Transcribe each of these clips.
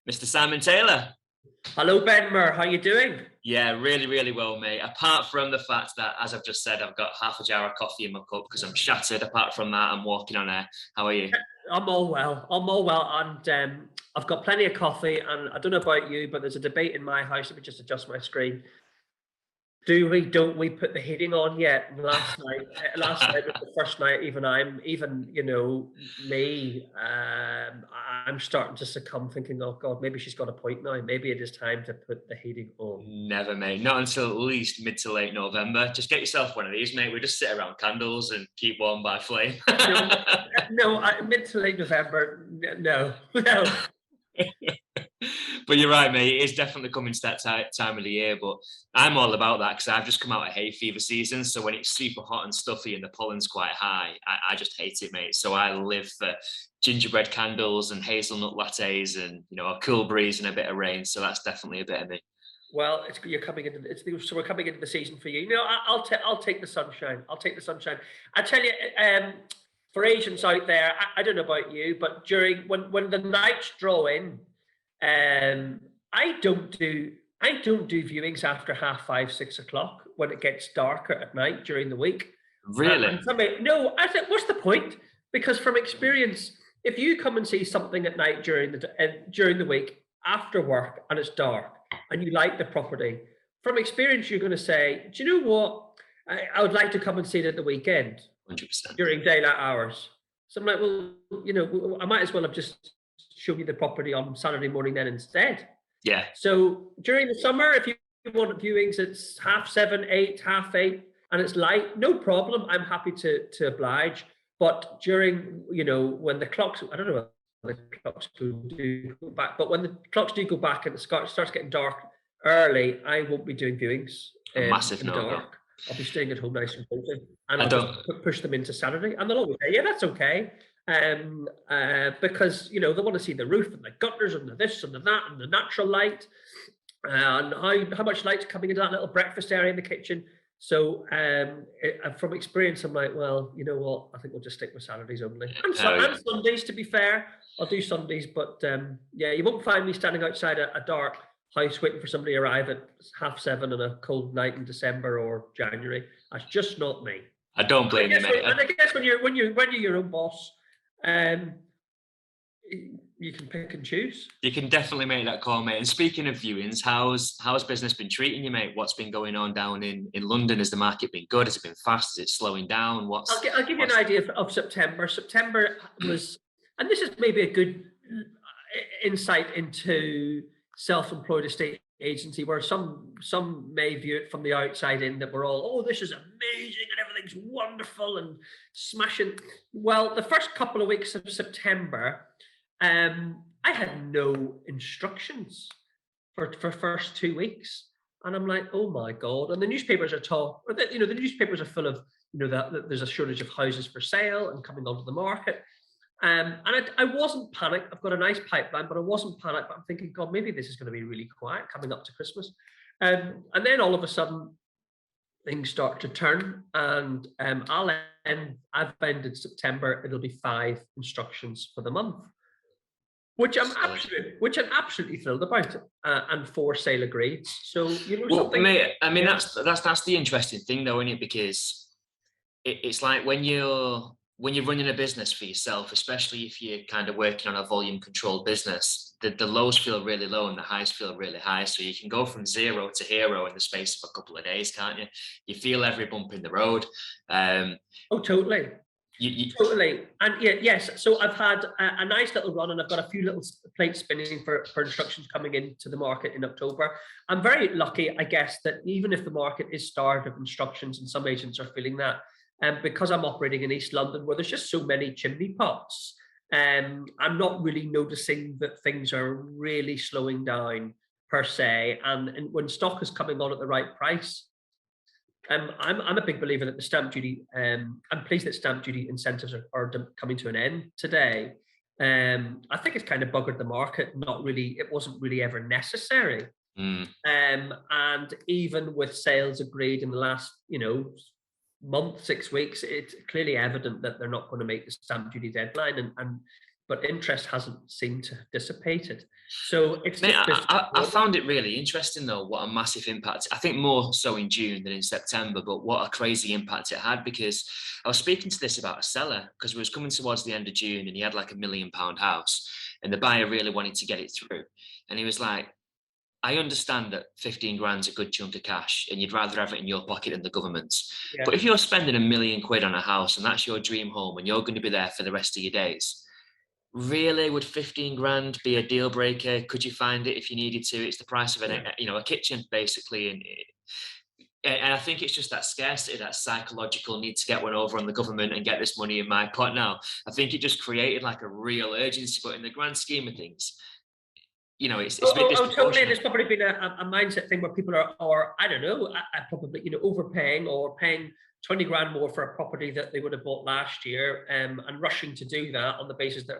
Mr. Simon Taylor. Hello, Benmer. How you doing? Yeah, really, really well, mate. Apart from the fact that, as I've just said, I've got half a jar of coffee in my cup because I'm shattered. Apart from that, I'm walking on air. How are you? I'm all well. And I've got plenty of coffee. And I don't know about you, but there's a debate in my house. Let me just adjust my screen. Don't we put the heating on yet? Last night was the first night. I'm starting to succumb, thinking, oh God, maybe she's got a point now. Maybe it is time to put the heating on. Never, mate. Not until at least mid to late November. Just get yourself one of these, mate. We just sit around candles and keep warm by flame. Mid to late November. No. But you're right, mate. It is definitely coming to that time of the year. But I'm all about that because I've just come out of hay fever season. So when it's super hot and stuffy and the pollen's quite high, I just hate it, mate. So I live for gingerbread candles and hazelnut lattes and, a cool breeze and a bit of rain. So that's definitely a bit of me. Well, we're coming into the season for you. I'll take the sunshine. I'll take the sunshine. I tell you, for agents out there, I don't know about you, but when the nights draw in, I don't do viewings after 5:30, 6 o'clock when it gets darker at night during the week. Really? No, I said, what's the point? Because from experience, if you come and see something at night during the week after work and it's dark and you like the property, from experience you're going to say, do you know what? I would like to come and see it at the weekend. 100%. During daylight hours. So I'm like, well, I might as well have just shown you the property on Saturday morning then instead. Yeah. So during the summer, if you want viewings, it's 7:30, 8, 8:30, and it's light, no problem. I'm happy to oblige. But during, when the clocks, I don't know when the clocks do go back, but when the clocks do go back and it starts getting dark early, I won't be doing viewings. Massive in no dark. I'll be staying at home nice and cozy, and I'll just push them into Saturday, and they'll always say, "Yeah, that's okay," because they want to see the roof and the gutters and the this and the that and the natural light, and how much light's coming into that little breakfast area in the kitchen. So, from experience, I'm like, well, you know what? I think we'll just stick with Saturdays only, and Sundays. To be fair, I'll do Sundays, but you won't find me standing outside a dark house waiting for somebody to arrive at 7:30 on a cold night in December or January. That's just not me. I don't blame you, mate. And I guess when you're your own boss, you can pick and choose. You can definitely make that call, mate. And speaking of viewings, how's business been treating you, mate? What's been going on down in London? Has the market been good? Has it been fast? Is it slowing down? I'll give you an idea of September. September was, and this is maybe a good insight into self-employed estate agency, where some may view it from the outside in that we're all, this is amazing and everything's wonderful and smashing. Well, the first couple of weeks of September, I had no instructions for first 2 weeks, and I'm like, oh my God! And the newspapers are the newspapers are full of that there's a shortage of houses for sale and coming onto the market. And I wasn't panicked. I've got a nice pipeline, but I wasn't panicked. But I'm thinking, God, maybe this is going to be really quiet coming up to Christmas. And then all of a sudden, things start to turn. And I've ended September. It'll be 5 instructions for the month, which I'm absolutely thrilled about. And 4 sale agreed. So something. Mate, I mean, that's the interesting thing, though, isn't it? Because it's like when you're running a business for yourself, especially if you're kind of working on a volume controlled business, the lows feel really low and the highs feel really high. So you can go from 0 to hero in the space of a couple of days, can't you? You feel every bump in the road. Totally. Totally. And yes. So I've had a nice little run, and I've got a few little plates spinning for instructions coming into the market in October. I'm very lucky, I guess, that even if the market is starved of instructions, and some agents are feeling that, and because I'm operating in East London, where there's just so many chimney pots, I'm not really noticing that things are really slowing down per se. And when stock is coming on at the right price, I'm a big believer that the stamp duty. I'm pleased that stamp duty incentives are coming to an end today. I think it's kind of buggered the market. It wasn't really ever necessary. And even with sales agreed in the last, month, 6 weeks, it's clearly evident that they're not going to make the stamp duty deadline, and but interest hasn't seemed to have dissipated. So it's Mate, just I found it really interesting though, what a massive impact. I think more so in June than in September, but what a crazy impact it had, because I was speaking to this about a seller because we was coming towards the end of June and he had like £1 million house and the buyer really wanted to get it through. And he was like, I understand that 15 grand's a good chunk of cash and you'd rather have it in your pocket than the government's. yeah. But if you're spending £1 million on a house and that's your dream home and you're going to be there for the rest of your days, really, would 15 grand be a deal breaker? Could you find it if you needed to? It's the price of a kitchen basically. And I think it's just that scarcity, that psychological need to get one over on the government and get this money in my pot now. I think it just created like a real urgency, but in the grand scheme of things, it's a bit disproportionate. Totally. There's probably been a mindset thing where people are I don't know, probably, overpaying or paying 20 grand more for a property that they would have bought last year, and rushing to do that on the basis that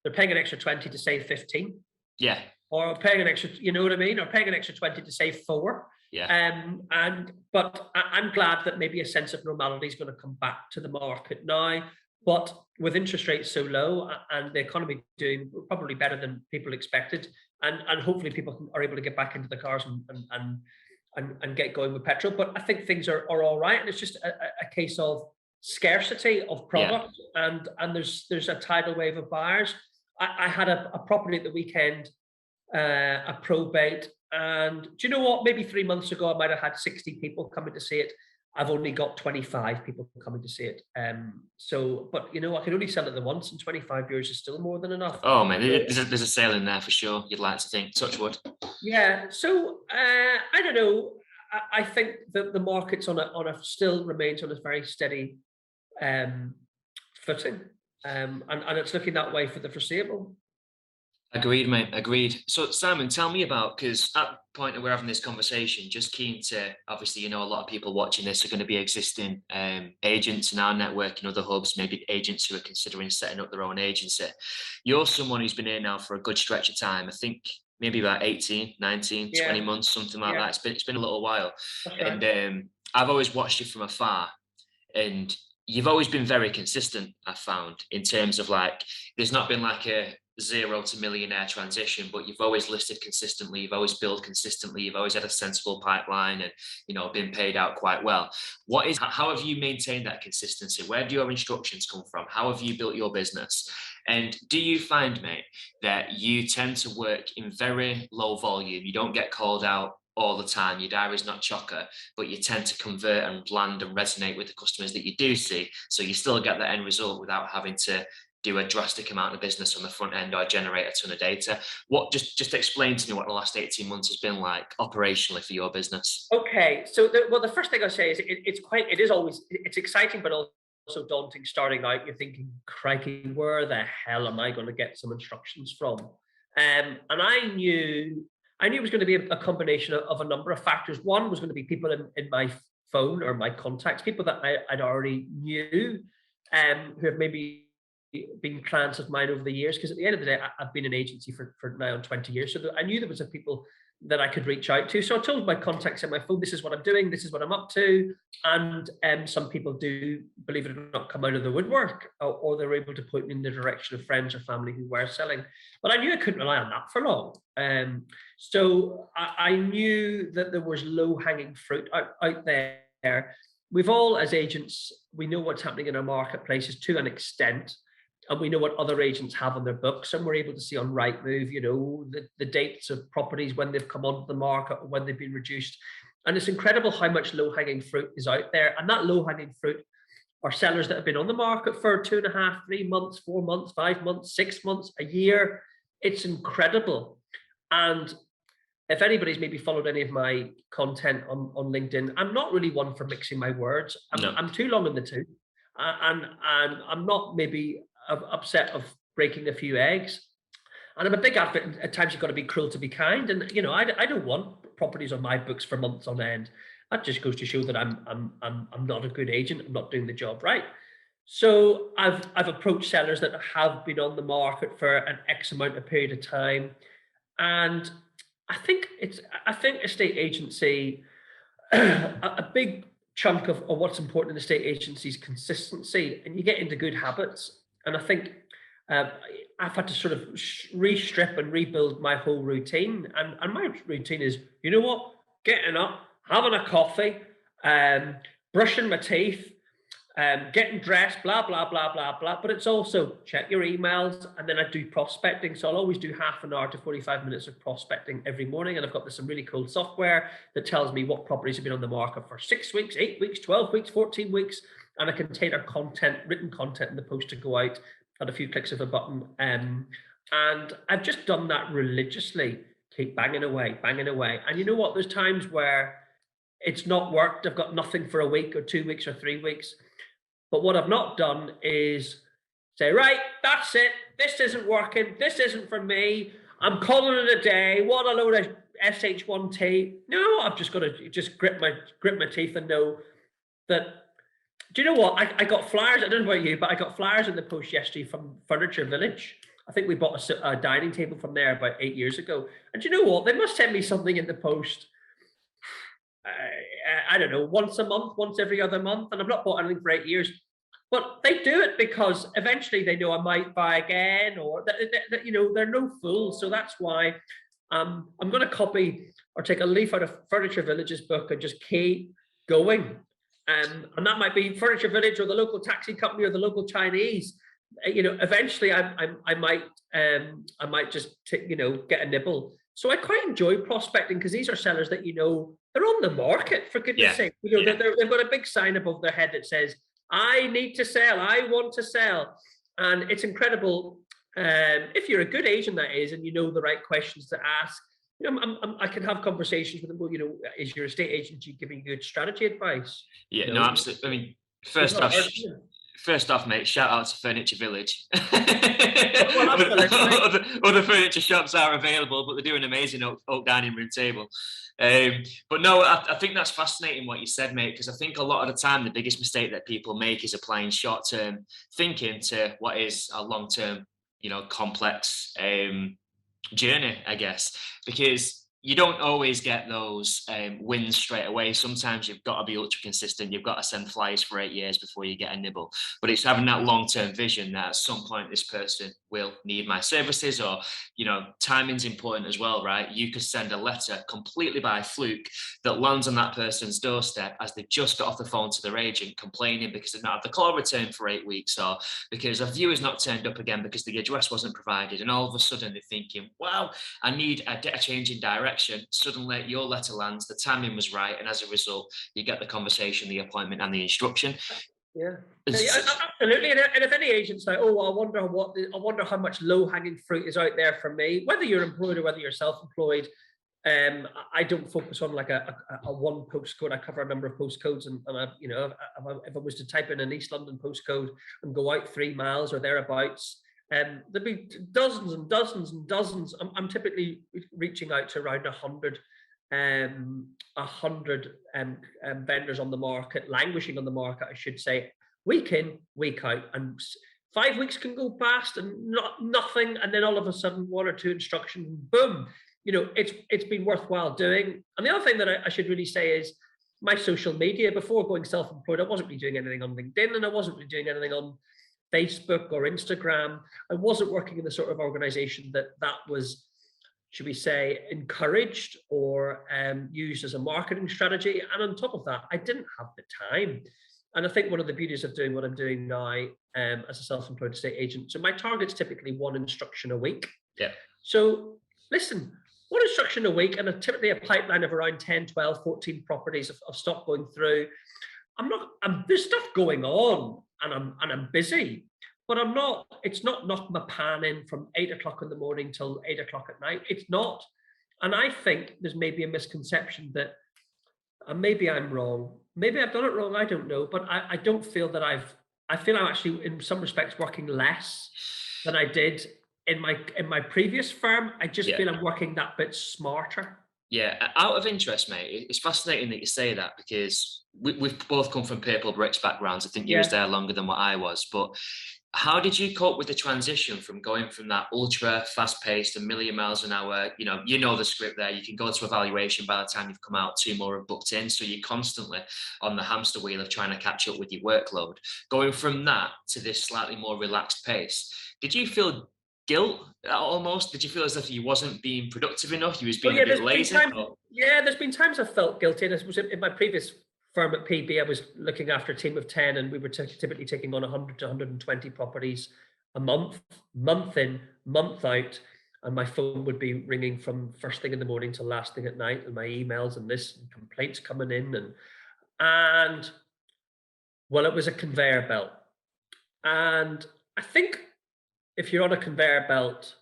they're paying an extra 20 to save 15. Yeah. Or paying an extra, you know what I mean? Or paying an extra 20 to save 4. Yeah. But I'm glad that maybe a sense of normality is going to come back to the market now. But with interest rates so low and the economy doing probably better than people expected, and hopefully people are able to get back into the cars and get going with petrol. But I think things are all right, and it's just a case of scarcity of product, and there's a tidal wave of buyers. I had a property at the weekend, a probate, and do you know what? Maybe 3 months ago I might have had 60 people coming to see it. I've only got 25 people coming to see it. But I can only sell it the once, and 25 years is still more than enough. Oh man, there's a sale in there for sure. You'd like to think, touch wood. Yeah. So I don't know. I think that the market's still remains on a very steady footing, and it's looking that way for the foreseeable. Agreed, mate. Agreed. So, Simon, tell me about, because at the point that we're having this conversation, just keen to, obviously, a lot of people watching this are going to be existing agents in our network and other hubs, maybe agents who are considering setting up their own agency. You're someone who's been here now for a good stretch of time. I think maybe about 18, 19, 20 months, something like that. It's been a little while. Right. And I've always watched you from afar, and you've always been very consistent, I've found, in terms of there's not been like a 0 to millionaire transition, but you've always listed consistently, you've always built consistently, you've always had a sensible pipeline and been paid out quite well. How have you maintained that consistency? Where do your instructions come from? How have you built your business? And do you find, mate, that you tend to work in very low volume? You don't get called out all the time, your diary's not chocker, but you tend to convert and land and resonate with the customers that you do see, so you still get the end result without having to do a drastic amount of business on the front end or generate a ton of data. Just explain to me what the last 18 months has been like operationally for your business. Okay, so the first thing I say is it's exciting, but also daunting starting out. You're thinking, crikey, where the hell am I going to get some instructions from? And I knew it was going to be a combination of a number of factors. One was going to be people in my phone or my contacts, people that I'd already knew, who have maybe been clients of mine over the years, because at the end of the day, I've been an agency for now 20 years. So I knew there was people that I could reach out to. So I told my contacts in my phone, this is what I'm doing, this is what I'm up to. And some people do, believe it or not, come out of the woodwork, or they're able to point me in the direction of friends or family who were selling. But I knew I couldn't rely on that for long. So I knew that there was low-hanging fruit out there. We've all, as agents, we know what's happening in our marketplaces to an extent, and we know what other agents have on their books, and we're able to see on Rightmove, the dates of properties when they've come onto the market or when they've been reduced. And it's incredible how much low-hanging fruit is out there. And that low-hanging fruit are sellers that have been on the market for 2.5, 3 months, 4 months, 5 months, 6 months, a year. It's incredible. And if anybody's maybe followed any of my content on LinkedIn, I'm not really one for mixing my words. I'm too long in the tooth. And I'm not maybe upset of breaking a few eggs, and I'm a big advocate. At times you've got to be cruel to be kind, and I don't want properties on my books for months on end. That just goes to show that I'm not a good agent. I'm not doing the job right. So I've approached sellers that have been on the market for an X amount of period of time, and I think estate agency, a big chunk of what's important in estate agency is consistency, and you get into good habits. And I think I've had to sort of re-strip and rebuild my whole routine. And my routine is, you know what, getting up, having a coffee, brushing my teeth, getting dressed, blah, blah, blah, blah, blah. But it's also check your emails, and then I do prospecting. So I'll always do half an hour to 45 minutes of prospecting every morning. And I've got some really cool software that tells me what properties have been on the market for 6 weeks, 8 weeks, 12 weeks, 14 weeks. And I can tailor content, written content in the post to go out at a few clicks of a button. And I've just done that religiously, keep banging away. And you know what? There's times where it's not worked. I've got nothing for a week or 2 weeks or 3 weeks. But what I've not done is say, right, that's it. This isn't working. This isn't for me. I'm calling it a day. What a load of SH1T. No, I've just got to just grit my teeth and know that. Do you know what? I got flyers. I don't know about you, but I got flyers in the post yesterday from Furniture Village. I think we bought a dining table from there about 8 years ago. And do you know what? They must send me something in the post. I don't know, once a month, once every other month. And I've not bought anything for 8 years. But they do it because eventually they know I might buy again, or that you know, they're no fools. So that's why I'm going to copy or take a leaf out of Furniture Village's book and just keep going. And that might be Furniture Village or the local taxi company or the local Chinese. You know, eventually I might just get a nibble. So I quite enjoy prospecting because these are sellers that, you know, they're on the market, for goodness sake. You know, they've got a big sign above their head that says, I need to sell, I want to sell. And it's incredible. If you're a good agent, that is, and you know the right questions to ask, you know, I can have conversations with them. Well, you know, is your estate agency giving you good strategy advice? Yeah, you no, know, absolutely. I mean, first off, mate, shout out to Furniture Village. Well, other furniture shops are available, but they do an amazing oak dining room table. But no, I think that's fascinating what you said, mate, because I think a lot of the time the biggest mistake that people make is applying short-term thinking to what is a long-term, you know, complex journey, I guess, because you don't always get those wins straight away. Sometimes you've got to be ultra consistent. You've got to send flyers for 8 years before you get a nibble. But it's having that long-term vision that at some point this person will need my services, or, you know, timing's important as well, right? You could send a letter completely by fluke that lands on that person's doorstep as they just got off the phone to their agent complaining because they've not had the call returned for 8 weeks, or because a viewer's not turned up again because the address wasn't provided. And all of a sudden they're thinking, wow, I need a change in direction. Suddenly your letter lands, the timing was right, and as a result you get the conversation, the appointment, and the instruction. Yeah, absolutely. And if any agent's like, oh, I wonder how much low-hanging fruit is out there for me, whether you're employed or whether you're self-employed. I don't focus on like a one postcode. I cover a number of postcodes, and I, you know, if I was to type in an East London postcode and go out 3 miles or thereabouts, there'd be dozens and dozens and dozens. I'm typically reaching out to around 100 vendors on the market, languishing on the market, I should say, week in, week out. And 5 weeks can go past and nothing, and then all of a sudden 1 or 2 instructions, boom. You know, it's been worthwhile doing. And the other thing that I should really say is my social media. Before going self-employed, I wasn't really doing anything on LinkedIn, and I wasn't really doing anything on Facebook or Instagram. I wasn't working in the sort of organization that was, should we say, encouraged or used as a marketing strategy. And on top of that, I didn't have the time. And I think one of the beauties of doing what I'm doing now as a self-employed estate agent, so my target's typically 1 instruction a week. Yeah. So listen, 1 instruction a week, and typically a pipeline of around 10, 12, 14 properties of stock going through. There's stuff going on, and I'm busy, but it's not knocking my pan in from 8 o'clock in the morning till 8 o'clock at night. It's not. And I think there's maybe a misconception that, and maybe I'm wrong, maybe I've done it wrong, I don't know, but I don't feel that I feel I'm actually in some respects working less than I did in my previous firm. I just feel I'm working that bit smarter. Yeah, out of interest, mate, it's fascinating that you say that, because we've both come from Purplebricks backgrounds. I think you was there longer than what I was, but How did you cope with the transition from going from that ultra fast-paced, a million miles an hour, the script there, you can go to evaluation by the time you've come out, two more have booked in, so you're constantly on the hamster wheel of trying to catch up with your workload. Going from that to this slightly more relaxed pace, did you feel guilt almost? Did you feel as if you wasn't being productive enough? You was Oh being yeah, a bit lazy? there's been times I felt guilty. And it was in my previous firm at PB, I was looking after a team of 10, and we were typically taking on 100 to 120 properties a month in, month out. And my phone would be ringing from first thing in the morning till last thing at night, and my emails and complaints coming in, and well, it was a conveyor belt. And I think if you're on a conveyor belt,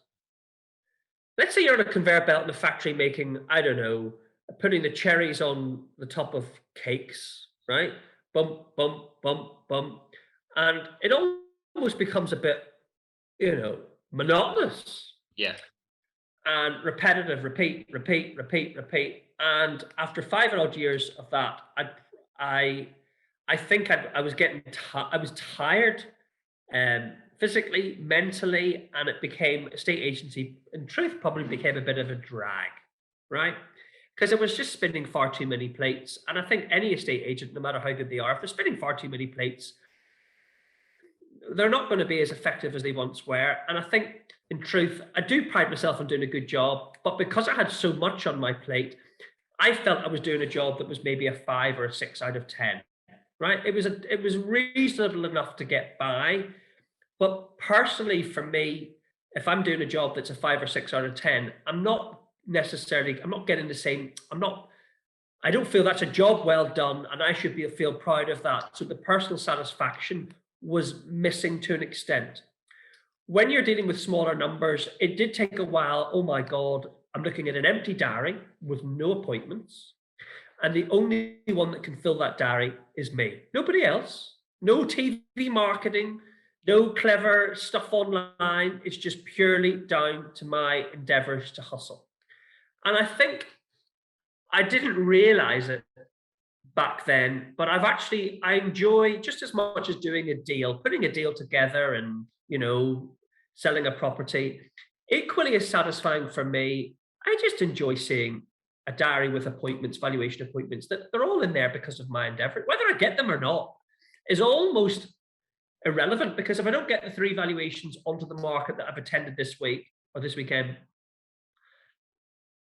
let's say you're on a conveyor belt in a factory making, I don't know, putting the cherries on the top of cakes, right? Bump, bump, bump, bump. And it almost becomes a bit, monotonous. Yeah. And repetitive, repeat, repeat, repeat, repeat. And after 5 odd years of that, I think I was I was tired, physically, mentally, and it became estate agency. In truth, probably became a bit of a drag, right? Because it was just spinning far too many plates. And I think any estate agent, no matter how good they are, if they're spinning far too many plates, they're not going to be as effective as they once were. And I think, in truth, I do pride myself on doing a good job, but because I had so much on my plate, I felt I was doing a job that was maybe a 5 or a 6 out of 10, right? It was reasonable enough to get by. But personally, for me, if I'm doing a job that's a 5 or 6 out of 10, I'm not getting the same, I don't feel that's a job well done, and I should feel proud of that. So the personal satisfaction was missing to an extent. When you're dealing with smaller numbers, it did take a while. Oh my God, I'm looking at an empty diary with no appointments. And the only one that can fill that diary is me. Nobody else. No TV marketing, no clever stuff online. It's just purely down to my endeavors to hustle. And I think I didn't realize it back then, but I enjoy just as much as doing a deal, putting a deal together and, selling a property. Equally as satisfying for me, I just enjoy seeing a diary with appointments, valuation appointments, that they're all in there because of my endeavor. Whether I get them or not is almost irrelevant, because if I don't get the 3 valuations onto the market that I've attended this week or this weekend,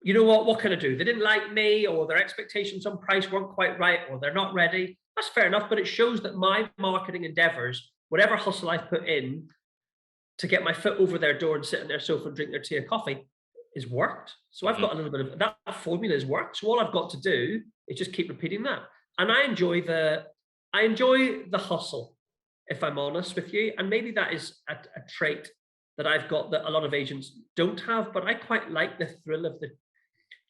you know what can I do? They didn't like me, or their expectations on price weren't quite right, or they're not ready. That's fair enough, but it shows that my marketing endeavors, whatever hustle I've put in to get my foot over their door and sit on their sofa and drink their tea or coffee, is worked. So I've got a little bit of that formula has worked. So all I've got to do is just keep repeating that. And I enjoy the hustle, if I'm honest with you. And maybe that is a trait that I've got that a lot of agents don't have, but I quite like the thrill of the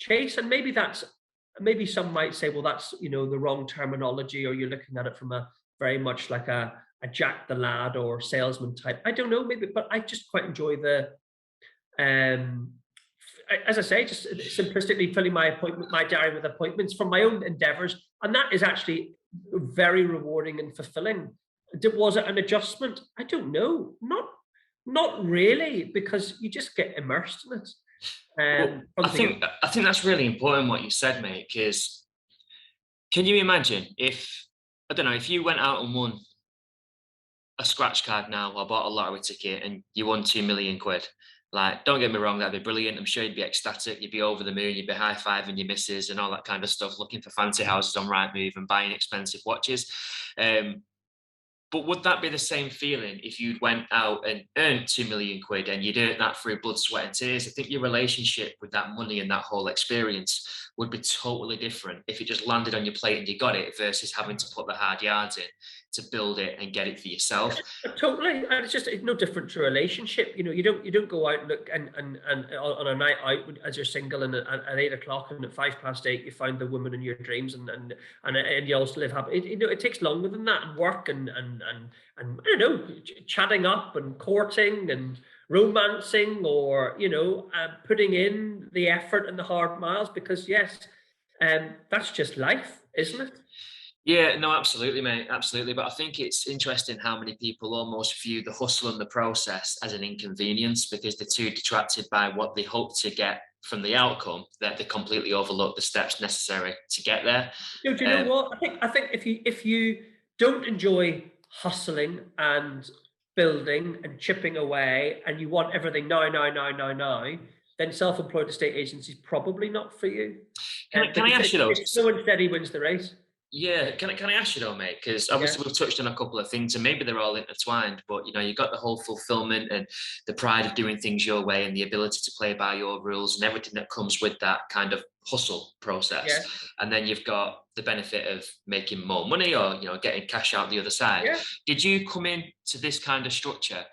chase. And maybe some might say, well, that's, the wrong terminology, or you're looking at it from a very much like a Jack the Lad or salesman type. I don't know, maybe, but I just quite enjoy the, as I say, just simplistically filling my diary with appointments from my own endeavors. And that is actually very rewarding and fulfilling. Was it an adjustment? I don't know. Not really, because you just get immersed in it. I think that's really important what you said, mate, because can you imagine if you went out and won a scratch card now, or bought a lottery ticket and you won 2 million quid? Like, don't get me wrong, that'd be brilliant. I'm sure you'd be ecstatic, you'd be over the moon, you'd be high-fiving your missus and all that kind of stuff, looking for fancy houses on Rightmove and buying expensive watches. But would that be the same feeling if you'd went out and earned 2 million quid and you'd earned that through blood, sweat and tears? I think your relationship with that money and that whole experience would be totally different if it just landed on your plate and you got it, versus having to put the hard yards in to build it and get it for yourself. Totally. And it's no different to a relationship. You don't go out and look and on a night out as you're single, and at 8 o'clock and at 8:05 you find the woman in your dreams and you also live happy. It takes longer than that, and work and I don't know, chatting up and courting and romancing, or putting in the effort and the hard miles, because yes, that's just life, isn't it? Yeah, no, absolutely, mate, absolutely. But I think it's interesting how many people almost view the hustle and the process as an inconvenience because they're too detracted by what they hope to get from the outcome that they completely overlook the steps necessary to get there. Do you know Um, what? I think if you don't enjoy hustling and building and chipping away, and you want everything now, now, now, now, now, then self-employed estate agency is probably not for you. can I Because ask you though? it's slow and steady wins the race. Yeah, can I ask you though, mate? Because Yeah, obviously we've touched on a couple of things, and maybe they're all intertwined. But you know, you got the whole fulfillment and the pride of doing things your way, and the ability to play by your rules, and everything that comes with that kind of hustle process. yeah, And then you've got the benefit of making more money, or you know, getting cash out the other side. yeah. Did you come into this kind of structure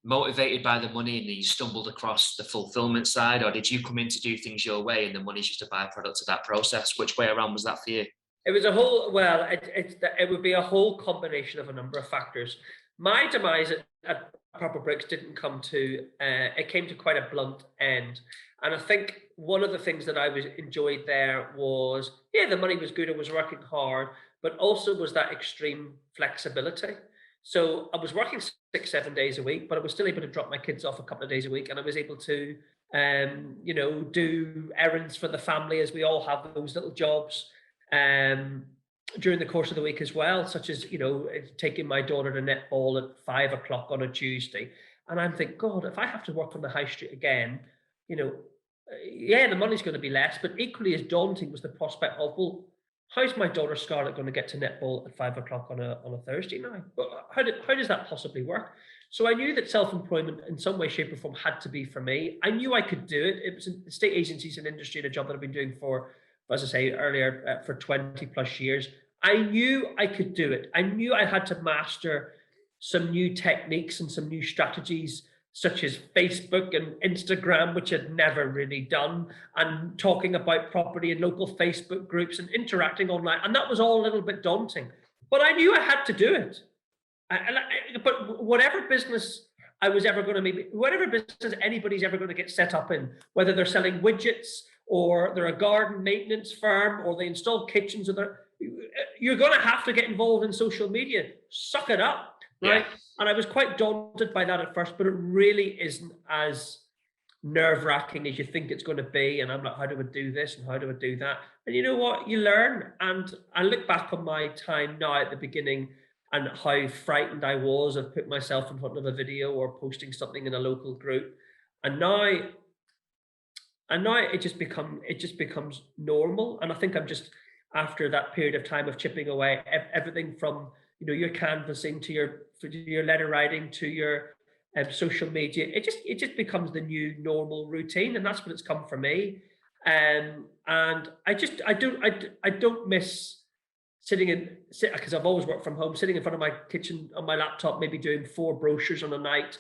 motivated by the money, and then you stumbled across the fulfillment side, or did you come in to do things your way, and the money's just a byproduct of that process? Which way around was that for you? It was a whole, well, it would be a whole combination of a number of factors. My demise at Purplebricks didn't come to, it came to quite a blunt end. And I think one of the things that I was enjoyed there was, yeah, the money was good, I was working hard, but also was that extreme flexibility. So I was working 6, 7 days a week, but I was still able to drop my kids off a couple of days a week, and I was able to, do errands for the family, as we all have those little jobs um, during the course of the week as well, such as, taking my daughter to netball at 5 o'clock on a Tuesday. And I'm thinking, God, if I have to work on the high street again, yeah, the money's going to be less, but equally as daunting was the prospect of, well, how's my daughter Scarlett going to get to netball at 5 o'clock on a Thursday night? How does that possibly work? So I knew that self-employment in some way, shape, or form had to be for me. I knew I could do it. It was estate agencies, an industry, and a job that I've been doing for, as I say earlier, for 20 plus years. I knew I could do it. I knew I had to master some new techniques and some new strategies, such as Facebook and Instagram, which I'd never really done, and talking about property in local Facebook groups and interacting online. And that was all a little bit daunting, but I knew I had to do it. But whatever business I was ever going to make, whatever business anybody's ever going to get set up in, whether they're selling widgets or they're a garden maintenance firm or they install kitchens, or you're going to have to get involved in social media. Suck it up, right? Yeah. And I was quite daunted by that at first, but it really isn't as nerve-wracking as you think it's going to be. And I'm like, how do I do this and how do I do that? And you know what? You learn. And I look back on my time now at the beginning and how frightened I was of putting myself in front of a video or posting something in a local group. And now it just becomes normal. And I think I'm just, after that period of time of chipping away, everything from your canvassing to your letter writing to your social media, it just becomes the new normal routine, and that's what it's come for me. And I don't miss because I've always worked from home, sitting in front of my kitchen on my laptop, maybe doing 4 brochures on a night.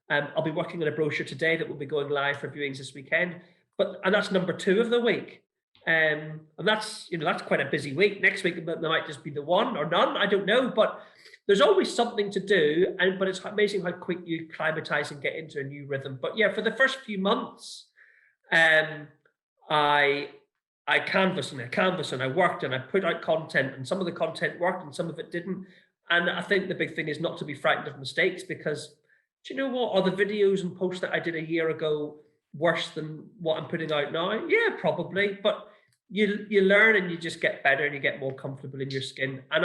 I'll be working on a brochure today that will be going live for viewings this weekend. And that's number 2 of the week. And that's quite a busy week. Next week there might just be the one or none, I don't know, but there's always something to do. But it's amazing how quick you climatize and get into a new rhythm. But yeah, for the first few months, I canvassed and I worked and I put out content, and some of the content worked and some of it didn't. And I think the big thing is not to be frightened of mistakes, because do you know what? Are the videos and posts that I did a year ago worse than what I'm putting out now? Yeah, probably. But you learn and you just get better and you get more comfortable in your skin. And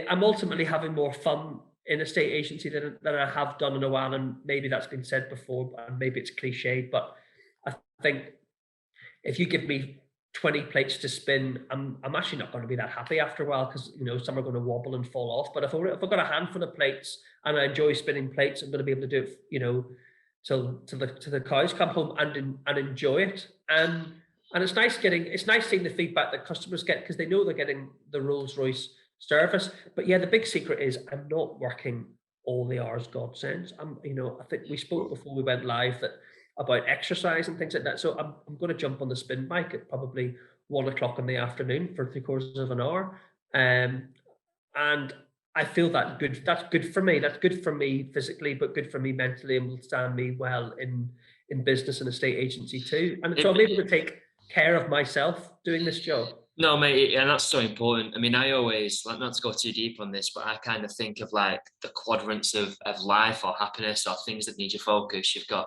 I'm ultimately having more fun in a state agency than I have done in a while. And maybe that's been said before, and maybe it's cliched, but I think if you give me 20 plates to spin, I'm actually not going to be that happy after a while, because some are going to wobble and fall off. But if I've got a handful of plates and I enjoy spinning plates, I'm going to be able to do it, till the cows come home and enjoy it. And it's nice seeing the feedback that customers get, because they know they're getting the Rolls Royce service. But yeah, the big secret is I'm not working all the hours God sends. I think we spoke before we went live about exercise and things like that. So I'm going to jump on the spin bike at probably 1 o'clock in the afternoon for 3/4 of an hour. And I feel that's good for me. That's good for me physically, but good for me mentally, and will stand me well in business and estate agency too. And so I'm able to take care of myself doing this job. No, mate, and that's so important. I mean, I always like, not to go too deep on this, but I kind of think of like the quadrants of life or happiness or things that need your focus. You've got,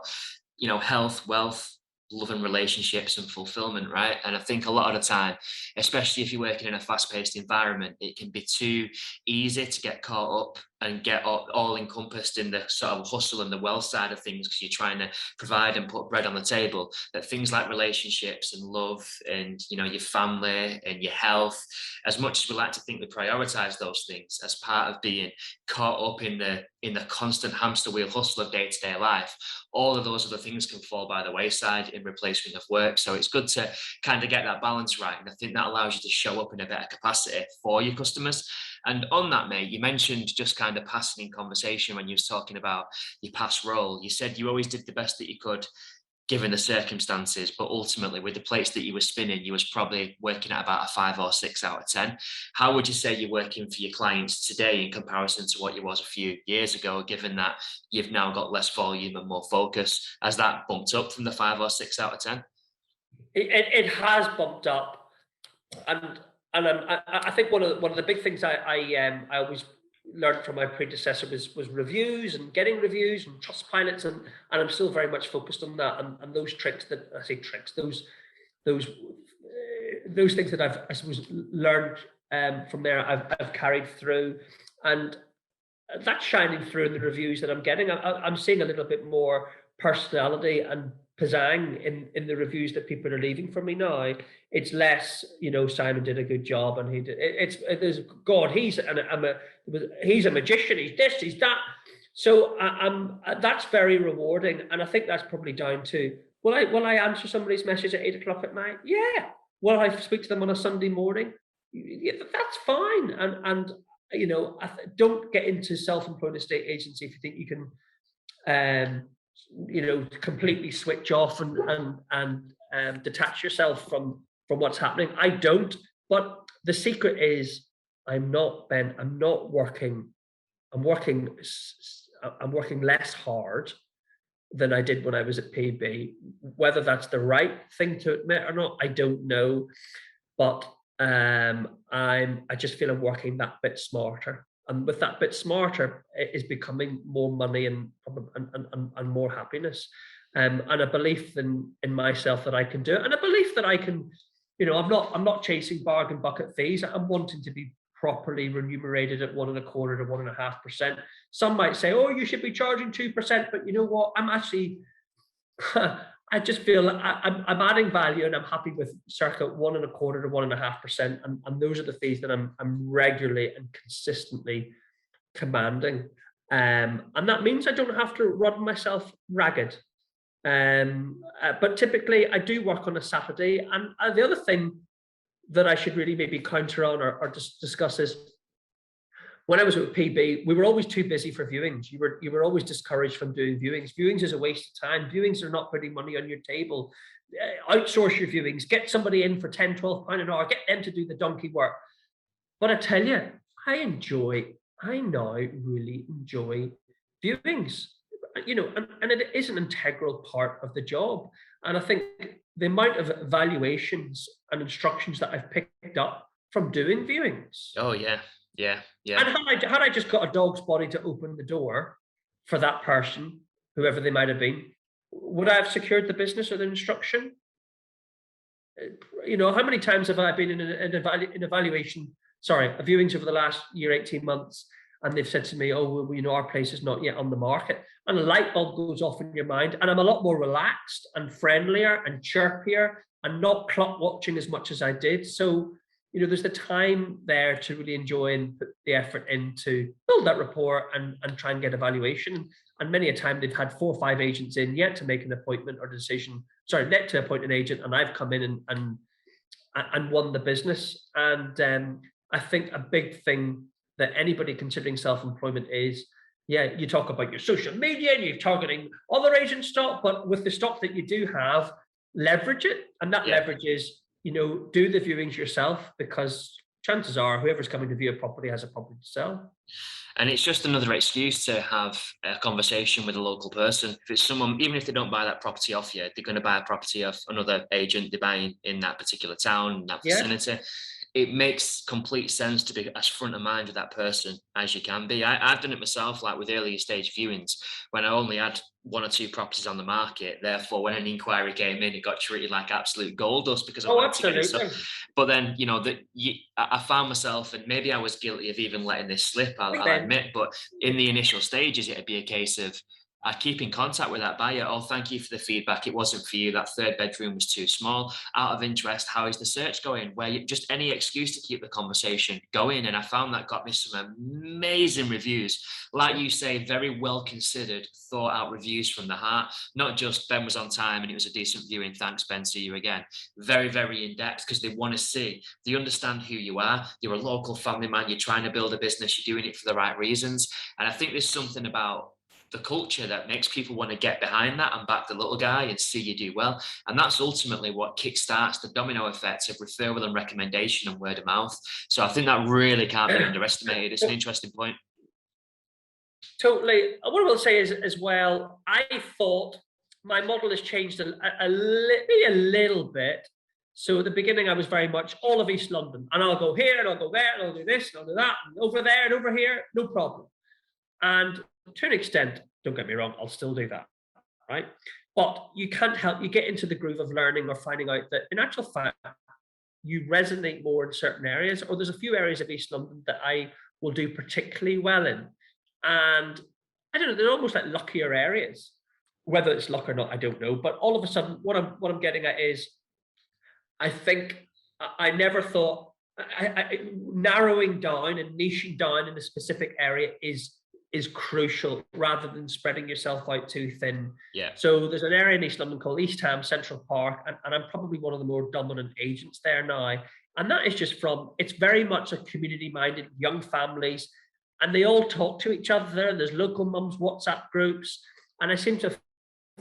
health, wealth, love and relationships and fulfillment, right? And I think a lot of the time, especially if you're working in a fast-paced environment, it can be too easy to get caught up and get all encompassed in the sort of hustle and the wealth side of things because you're trying to provide and put bread on the table. That things like relationships and love and your family and your health, as much as we like to think we prioritize those things as part of being caught up in the constant hamster wheel hustle of day-to-day life, all of those other things can fall by the wayside in replacement of work. So it's good to kind of get that balance right, and I think that allows you to show up in a better capacity for your customers. And on that, mate, you mentioned just kind of passing in conversation when you was talking about your past role. You said you always did the best that you could given the circumstances, but ultimately with the plates that you were spinning, you was probably working at about a 5 or 6 out of 10. How would you say you're working for your clients today in comparison to what you was a few years ago, given that you've now got less volume and more focus? Has that bumped up from the 5 or 6 out of 10? It has bumped up, and I think one of the big things I always learned from my predecessor was reviews and getting reviews and trust pilots, and I'm still very much focused on that, and those tricks that I say tricks those those things that I suppose learned from there I've carried through, and that's shining through in the reviews that I'm getting. I'm seeing a little bit more personality and pizzang in the reviews that people are leaving for me now. It's less, Simon did a good job, and he did. There's God. He's a magician. He's this. He's that. So that's very rewarding, and I think that's probably down to will I answer somebody's message at 8 o'clock at night? Yeah. Will I speak to them on a Sunday morning? Yeah, that's fine. And don't get into self-employed estate agency if you think you can completely switch off and detach yourself from what's happening. I don't, but the secret is I'm not working. I'm working less hard than I did when I was at PB. Whether that's the right thing to admit or not, I don't know. But I just feel I'm working that bit smarter, and with that bit smarter, it is becoming more money and more happiness, and a belief in myself that I can do it, and a belief that I can, I'm not chasing bargain bucket fees. I'm wanting to be properly remunerated at 1.25% to 1.5%. Some might say, "Oh, you should be charging 2%," but you know what? I'm actually I just feel like I'm adding value, and I'm happy with circa 1.25% to 1.5%, and those are the fees that I'm regularly and consistently commanding, and that means I don't have to run myself ragged. But typically, I do work on a Saturday, and the other thing that I should really maybe counter on or just discuss is, when I was with PB, we were always too busy for viewings. You were always discouraged from doing viewings. Viewings is a waste of time. Viewings are not putting money on your table. Outsource your viewings. Get somebody in for 10, 12 pound an hour. Get them to do the donkey work. But I tell you, I now really enjoy viewings. And it is an integral part of the job. And I think the amount of evaluations and instructions that I've picked up from doing viewings. Oh, yeah. Yeah. And had I just got a dog's body to open the door for that person, whoever they might have been, would I have secured the business or the instruction? How many times have I been in viewings over the last year, 18 months, and they've said to me, "Oh, well, our place is not yet on the market," and a light bulb goes off in your mind, and I'm a lot more relaxed and friendlier and chirpier and not clock watching as much as I did. So, there's the time there to really enjoy and put the effort in to build that rapport and try and get evaluation. And many a time they've had 4 or 5 agents in yet to make an appointment or decision. Sorry, yet to appoint an agent, and I've come in and won the business. And I think a big thing that anybody considering self-employment is, you talk about your social media and you're targeting other agent stock, but with the stock that you do have, leverage it. And that leverage is, do the viewings yourself, because chances are whoever's coming to view a property has a property to sell. And it's just another excuse to have a conversation with a local person. If it's someone, even if they don't buy that property off you, they're going to buy a property off another agent they're buying in that particular town, in that vicinity. It makes complete sense to be as front of mind with that person as you can be. I've done it myself, like with earlier stage viewings, when I only had 1 or 2 properties on the market. Therefore, when an inquiry came in, it got treated like absolute gold dust because I wanted to get it. So, but then, I found myself, and maybe I was guilty of even letting this slip, I'll admit, but in the initial stages, it'd be a case of, I keep in contact with that buyer. Oh, thank you for the feedback. It wasn't for you. That 3rd bedroom was too small. Out of interest, how is the search going? Just any excuse to keep the conversation going. And I found that got me some amazing reviews. Like you say, very well considered, thought out reviews from the heart. Not just Ben was on time and it was a decent viewing. Thanks, Ben. See you again. Very, very in depth, because they want to see, they understand who you are. You're a local family man. You're trying to build a business. You're doing it for the right reasons. And I think there's something about the culture that makes people want to get behind that and back the little guy and see you do well. And that's ultimately what kickstarts the domino effect of referral and recommendation and word of mouth. So I think that really can't be underestimated. It's an interesting point. Totally. What I will say is, as well, I thought my model has changed a little bit. So at the beginning, I was very much all of East London, and I'll go here and I'll go there and I'll do this and I'll do that and over there and over here, no problem. And to an extent, don't get me wrong, I'll still do that, right? But you can't help, you get into the groove of learning or finding out that in actual fact, you resonate more in certain areas, or there's a few areas of East London that I will do particularly well in. And I don't know, they're almost like luckier areas. Whether it's luck or not, I don't know. But all of a sudden, what I'm getting at is, I think I never thought, narrowing down and niching down in a specific area is crucial, rather than spreading yourself out too thin. Yeah. So there's an area in East London called East Ham Central Park, and I'm probably one of the more dominant agents there now. And that is just it's very much a community-minded, young families, and they all talk to each other. There's local mums WhatsApp groups, and I seem to have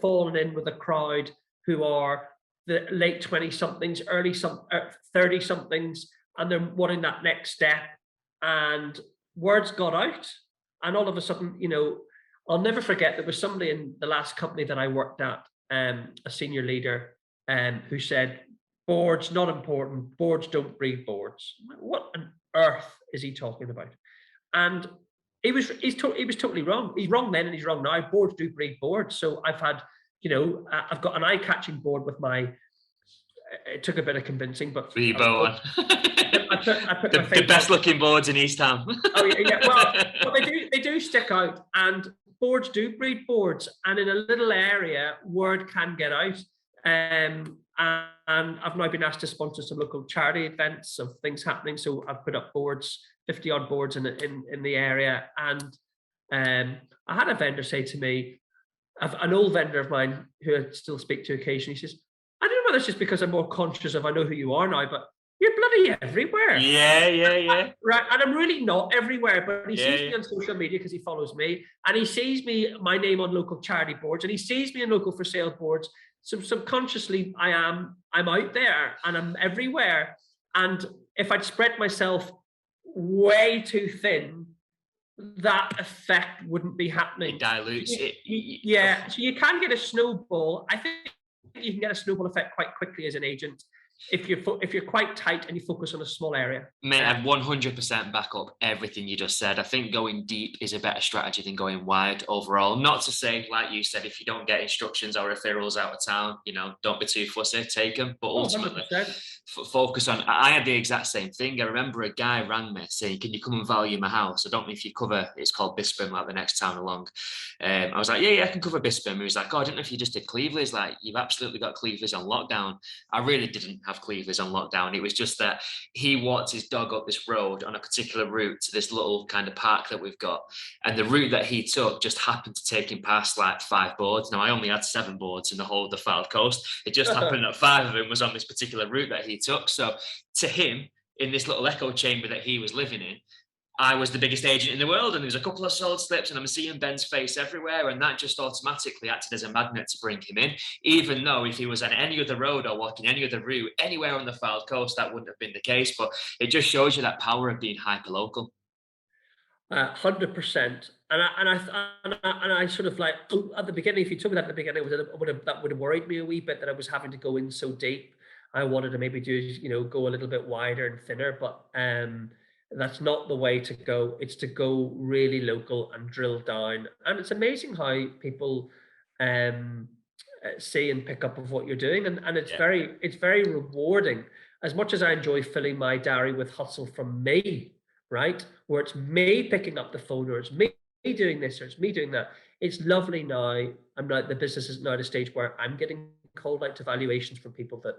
fallen in with a crowd who are the late 20-somethings, early 30-somethings, and they're wanting that next step. And words got out. And all of a sudden, I'll never forget, there was somebody in the last company that I worked at, a senior leader, who said, boards, not important. Boards don't breed boards. What on earth is he talking about? And he's totally wrong. He's wrong then and he's wrong now. Boards do breed boards. So I've had, I've got an eye-catching board with it took a bit of convincing, but Rebo. I put the best looking boards in East Ham. Oh yeah. Well, they do stick out, and boards do breed boards, and in a little area, word can get out. And I've now been asked to sponsor some local charity events of things happening. So I've put up boards, 50 odd boards in the area, and I had a vendor say to me, an old vendor of mine who I still speak to occasionally, he says, I don't know whether it's just because I'm more conscious of I know who you are now, but you're bloody everywhere. Yeah. Right. And I'm really not everywhere, but he sees me on social media because he follows me, and he sees my name on local charity boards, and he sees me on local for sale boards. So subconsciously I'm out there and I'm everywhere. And if I'd spread myself way too thin, that effect wouldn't be happening. It dilutes it. Yeah. So you can get a snowball. I think you can get a snowball effect quite quickly as an agent if you're quite tight and you focus on a small area. Mate, I'd 100% back up everything you just said. I think going deep is a better strategy than going wide overall. Not to say, like you said, if you don't get instructions or referrals out of town, don't be too fussy, take them. But ultimately, focus on. I had the exact same thing. I remember a guy rang me saying, "Can you come and value my house? I don't know if you cover." It's called Bisping, like the next town along. I was like, "Yeah, I can cover Bisping." He was like, "Oh, I didn't know if you just did Cleveland's." Like, you've absolutely got Cleveland's on lockdown. I really didn't have Cleveland's on lockdown. It was just that he walked his dog up this road on a particular route to this little kind of park that we've got, and the route that he took just happened to take him past like 5 boards. Now I only had 7 boards in the whole of the Fylde Coast. It just happened that 5 of them was on this particular route that he took. So to him, in this little echo chamber that he was living in, I was the biggest agent in the world, and there was a couple of sold slips, and I'm seeing Ben's face everywhere, and that just automatically acted as a magnet to bring him in, even though if he was on any other road or walking any other route anywhere on the Fylde coast, that wouldn't have been the case. But it just shows you that power of being hyper-local. 100%. And I sort of like, at the beginning, if you told me that at the beginning, that would have worried me a wee bit, that I was having to go in so deep. I wanted to maybe go a little bit wider and thinner, but that's not the way to go. It's to go really local and drill down. And it's amazing how people see and pick up of what you're doing, and it's very rewarding. As much as I enjoy filling my diary with hustle from me, right, where it's me picking up the phone, or it's me doing this, or it's me doing that, it's lovely now. The business is now at a stage where I'm getting called out to valuations from people that,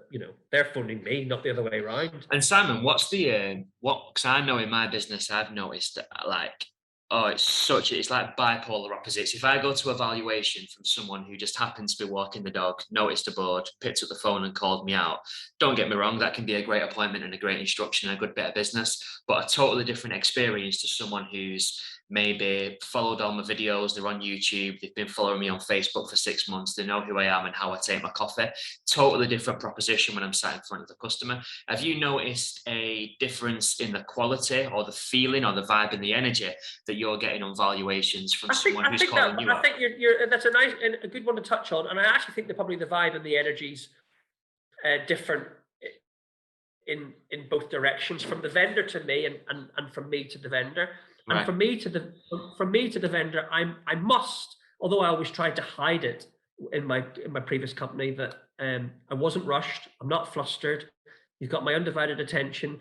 they're phoning me, not the other way around. And Simon, what's the because I know in my business I've noticed that, like, it's like bipolar opposites. If I go to a valuation from someone who just happens to be walking the dog, noticed a board, picked up the phone and called me out, don't get me wrong, that can be a great appointment and a great instruction and a good bit of business, but a totally different experience to someone who's maybe followed all my videos, they're on YouTube, they've been following me on Facebook for 6 months, they know who I am and how I take my coffee. Totally different proposition when I'm sat in front of the customer. Have you noticed a difference in the quality or the feeling or the vibe and the energy that you're getting on valuations from someone who's calling you out? I think that's a good one to touch on, and I actually think that probably the vibe and the energy's different in both directions, from the vendor to me and from me to the vendor. And from me to the vendor, I must, although I always tried to hide it in my previous company, that I wasn't rushed, I'm not flustered. You've got my undivided attention,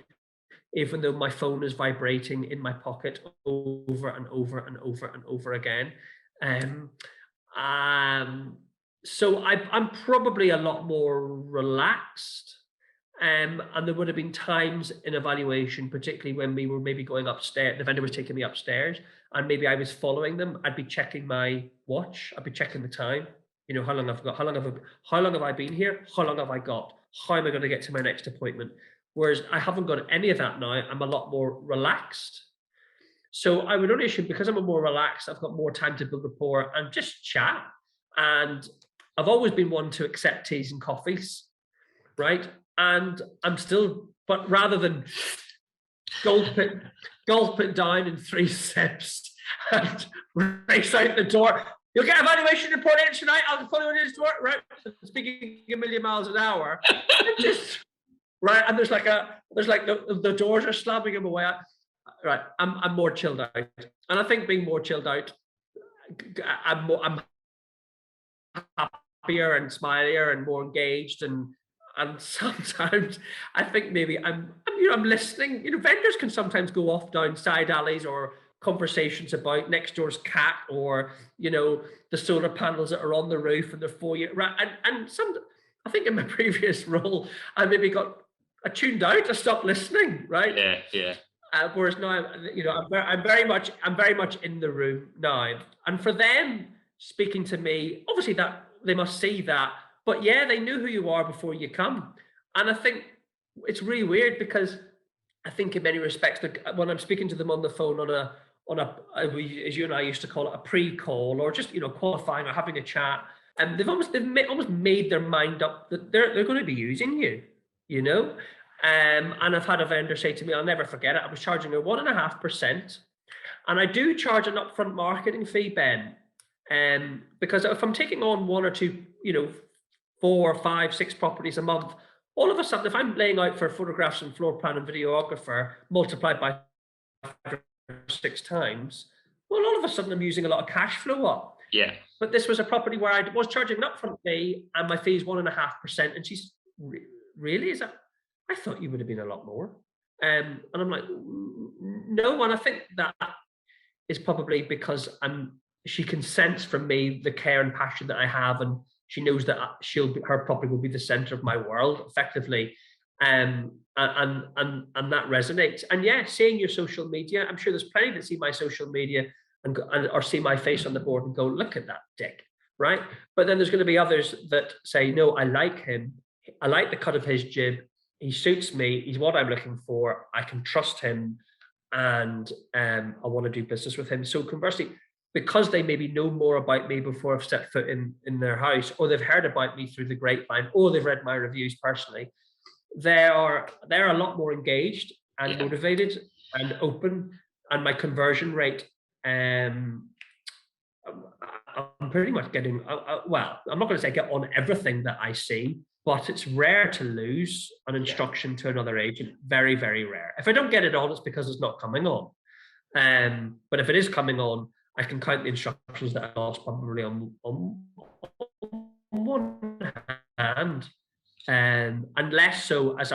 even though my phone is vibrating in my pocket over and over and over and over again. So I'm probably a lot more relaxed. And there would have been times in evaluation, particularly when we were maybe going upstairs, the vendor was taking me upstairs, and maybe I was following them. I'd be checking my watch. I'd be checking the time. How long I've got, how long have I been here? How long have I got? How am I going to get to my next appointment? Whereas I haven't got any of that now. I'm a lot more relaxed. So I would only assume, because I'm more relaxed, I've got more time to build rapport and just chat. And I've always been one to accept teas and coffees, right? And I'm still, but rather than gulp it down in 3 sips and race out the door, you'll get a valuation report in tonight, I'll follow it in store, right? Speaking a million miles an hour. Right, and there's like the doors are slamming him away. Right, I'm more chilled out, and I think being more chilled out, I'm happier and smilier and more engaged, and sometimes I think maybe I'm listening. Vendors can sometimes go off down side alleys or conversations about next door's cat, or the solar panels that are on the roof and the foyer. Right, and I think in my previous role, I maybe got tuned out. I stopped listening. Right. Yeah. Whereas now, I'm very much in the room now. And for them speaking to me, obviously that they must see that. But yeah, they knew who you are before you come. And I think it's really weird, because I think in many respects, when I'm speaking to them on the phone on a, as you and I used to call it, a pre-call, or just qualifying or having a chat, and they've almost made their mind up that they're going to be using you, And I've had a vendor say to me, I'll never forget it, I was charging her 1.5%, and I do charge an upfront marketing fee, Ben, because if I'm taking on 1 or 2, 4, 5, 6 properties a month, all of a sudden, if I'm laying out for photographs and floor plan and videographer multiplied by 5 or 6 times, well, all of a sudden I'm using a lot of cash flow up. Yeah. But this was a property where I was charging an upfront fee, and my fee is 1.5%. And she's, really? Is that? I thought you would have been a lot more. And I'm like, no. And I think that is probably because she can sense from me the care and passion that I have, and she knows that her property will be the center of my world, effectively, and that resonates. And yeah, seeing your social media, I'm sure there's plenty that see my social media or see my face on the board and go, look at that dick, right? But then there's going to be others that say, no, I like him, I like the cut of his jib, he suits me, he's what I'm looking for, I can trust him, and I want to do business with him. So conversely, because they maybe know more about me before I've stepped foot in their house, or they've heard about me through the grapevine, or they've read my reviews personally, they're a lot more engaged and Yeah. motivated and open, and my conversion rate, I'm pretty much getting, well, I'm not going to say get on everything that I see, but it's rare to lose an instruction to another agent. Very, very rare. If I don't get it on, it's because it's not coming on. But if it is coming on, I can count the instructions that I lost probably on one hand, and less so as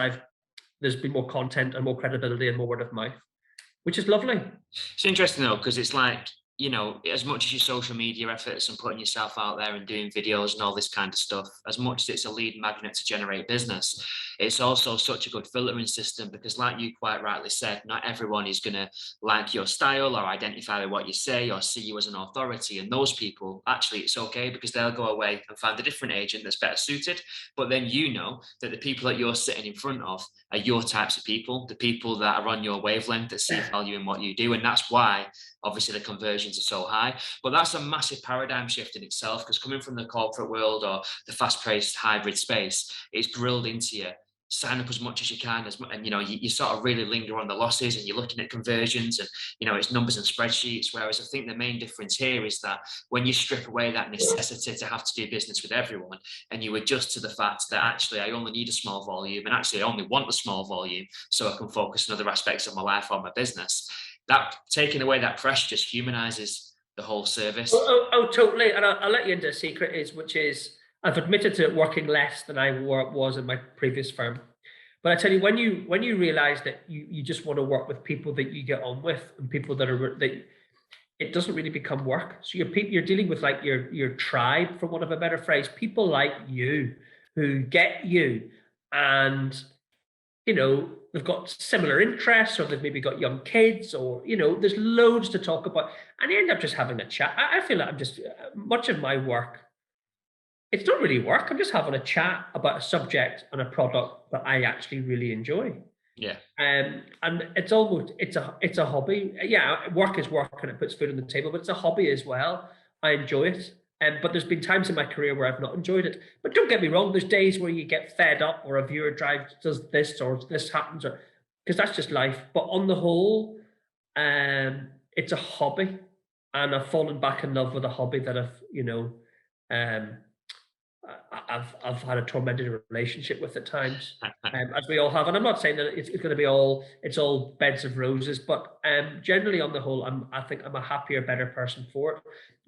there's been more content and more credibility and more word of mouth, which is lovely. It's interesting though, because it's like, you know, as much as your social media efforts and putting yourself out there and doing videos and all this kind of stuff, as much as it's a lead magnet to generate business, it's also such a good filtering system, because like you quite rightly said, not everyone is going to like your style or identify with what you say or see you as an authority. And those people, actually, it's okay, because they'll go away and find a different agent that's better suited. But then you know that the people that you're sitting in front of are your types of people, the people that are on your wavelength, that see value in what you do. And that's why obviously the conversions are so high. But that's a massive paradigm shift in itself, because coming from the corporate world or the fast-paced hybrid space, it's drilled into you. Sign up as much as you can, and you know, you sort of really linger on the losses, and you're looking at conversions, and you know, it's numbers and spreadsheets. Whereas I think the main difference here is that when you strip away that necessity to have to do business with everyone, and you adjust to the fact that actually I only need a small volume, and actually I only want a small volume so I can focus on other aspects of my life or my business, that taking away that pressure just humanizes the whole service. Oh, totally. And I'll let you into a secret, which is I've admitted to working less than I was in my previous firm. But I tell you, when you realize that you just want to work with people that you get on with, and people that it doesn't really become work. So you're dealing with like your tribe, for want of a better phrase, people like you who get you, and you know, they've got similar interests, or they've maybe got young kids, or you know, there's loads to talk about, and you end up just having a chat. I feel like I'm just much of my work, it's not really work. I'm just having a chat about a subject and a product that I actually really enjoy. Yeah. And it's a hobby. Yeah, work is work and it puts food on the table, but it's a hobby as well. I enjoy it. But there's been times in my career where I've not enjoyed it. But don't get me wrong, there's days where you get fed up, or a viewer does this, or this happens, or because that's just life. But on the whole, it's a hobby, and I've fallen back in love with a hobby that I've had a tormented relationship with at times, as we all have. And I'm not saying that it's going to be all beds of roses, but generally on the whole, I think I'm a happier, better person for it,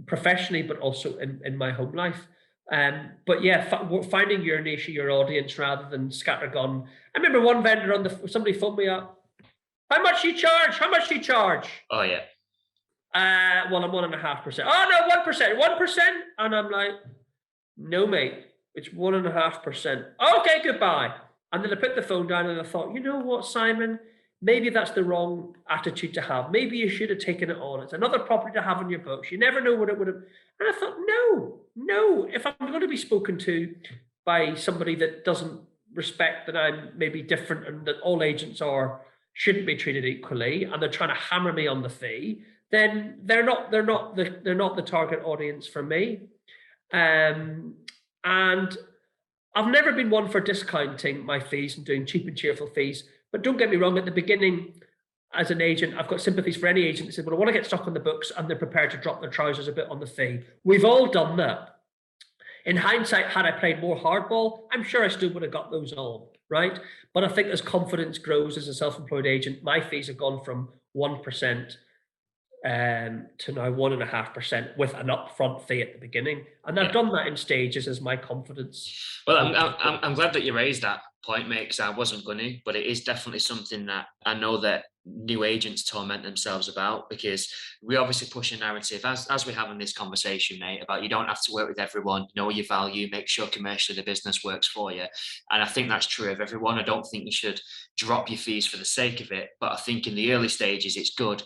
professionally, but also in my home life. But yeah, finding your niche, your audience, rather than scattergun. I remember one vendor somebody phoned me up. How much you charge? How much you charge? Oh yeah. Well, I'm 1.5%. Oh no, 1%, 1%, and I'm like, no, mate, it's 1.5%. Okay, goodbye. And then I put the phone down and I thought, you know what, Simon, maybe that's the wrong attitude to have. Maybe you should have taken it on. It's another property to have on your books. You never know what it would have. And I thought, no, if I'm going to be spoken to by somebody that doesn't respect that I'm maybe different and that all agents shouldn't be treated equally, and they're trying to hammer me on the fee, then they're not the target audience for me. And I've never been one for discounting my fees and doing cheap and cheerful fees. But don't get me wrong, at the beginning, as an agent, I've got sympathies for any agent that says, well, I want to get stuck on the books, and they're prepared to drop their trousers a bit on the fee. We've all done that. In hindsight, had I played more hardball, I'm sure I still would have got those on, right? But I think as confidence grows as a self-employed agent, my fees have gone from 1% to now 1.5% with an upfront fee at the beginning, and I've done that in stages as my confidence. Well, I'm glad that you raised that point, mate, because I wasn't going to, but it is definitely something that I know that new agents torment themselves about, because we obviously push a narrative, as we have in this conversation, mate, about you don't have to work with everyone, know your value, make sure commercially the business works for you. And I think that's true of everyone. I don't think you should drop your fees for the sake of it, but I think in the early stages it's good.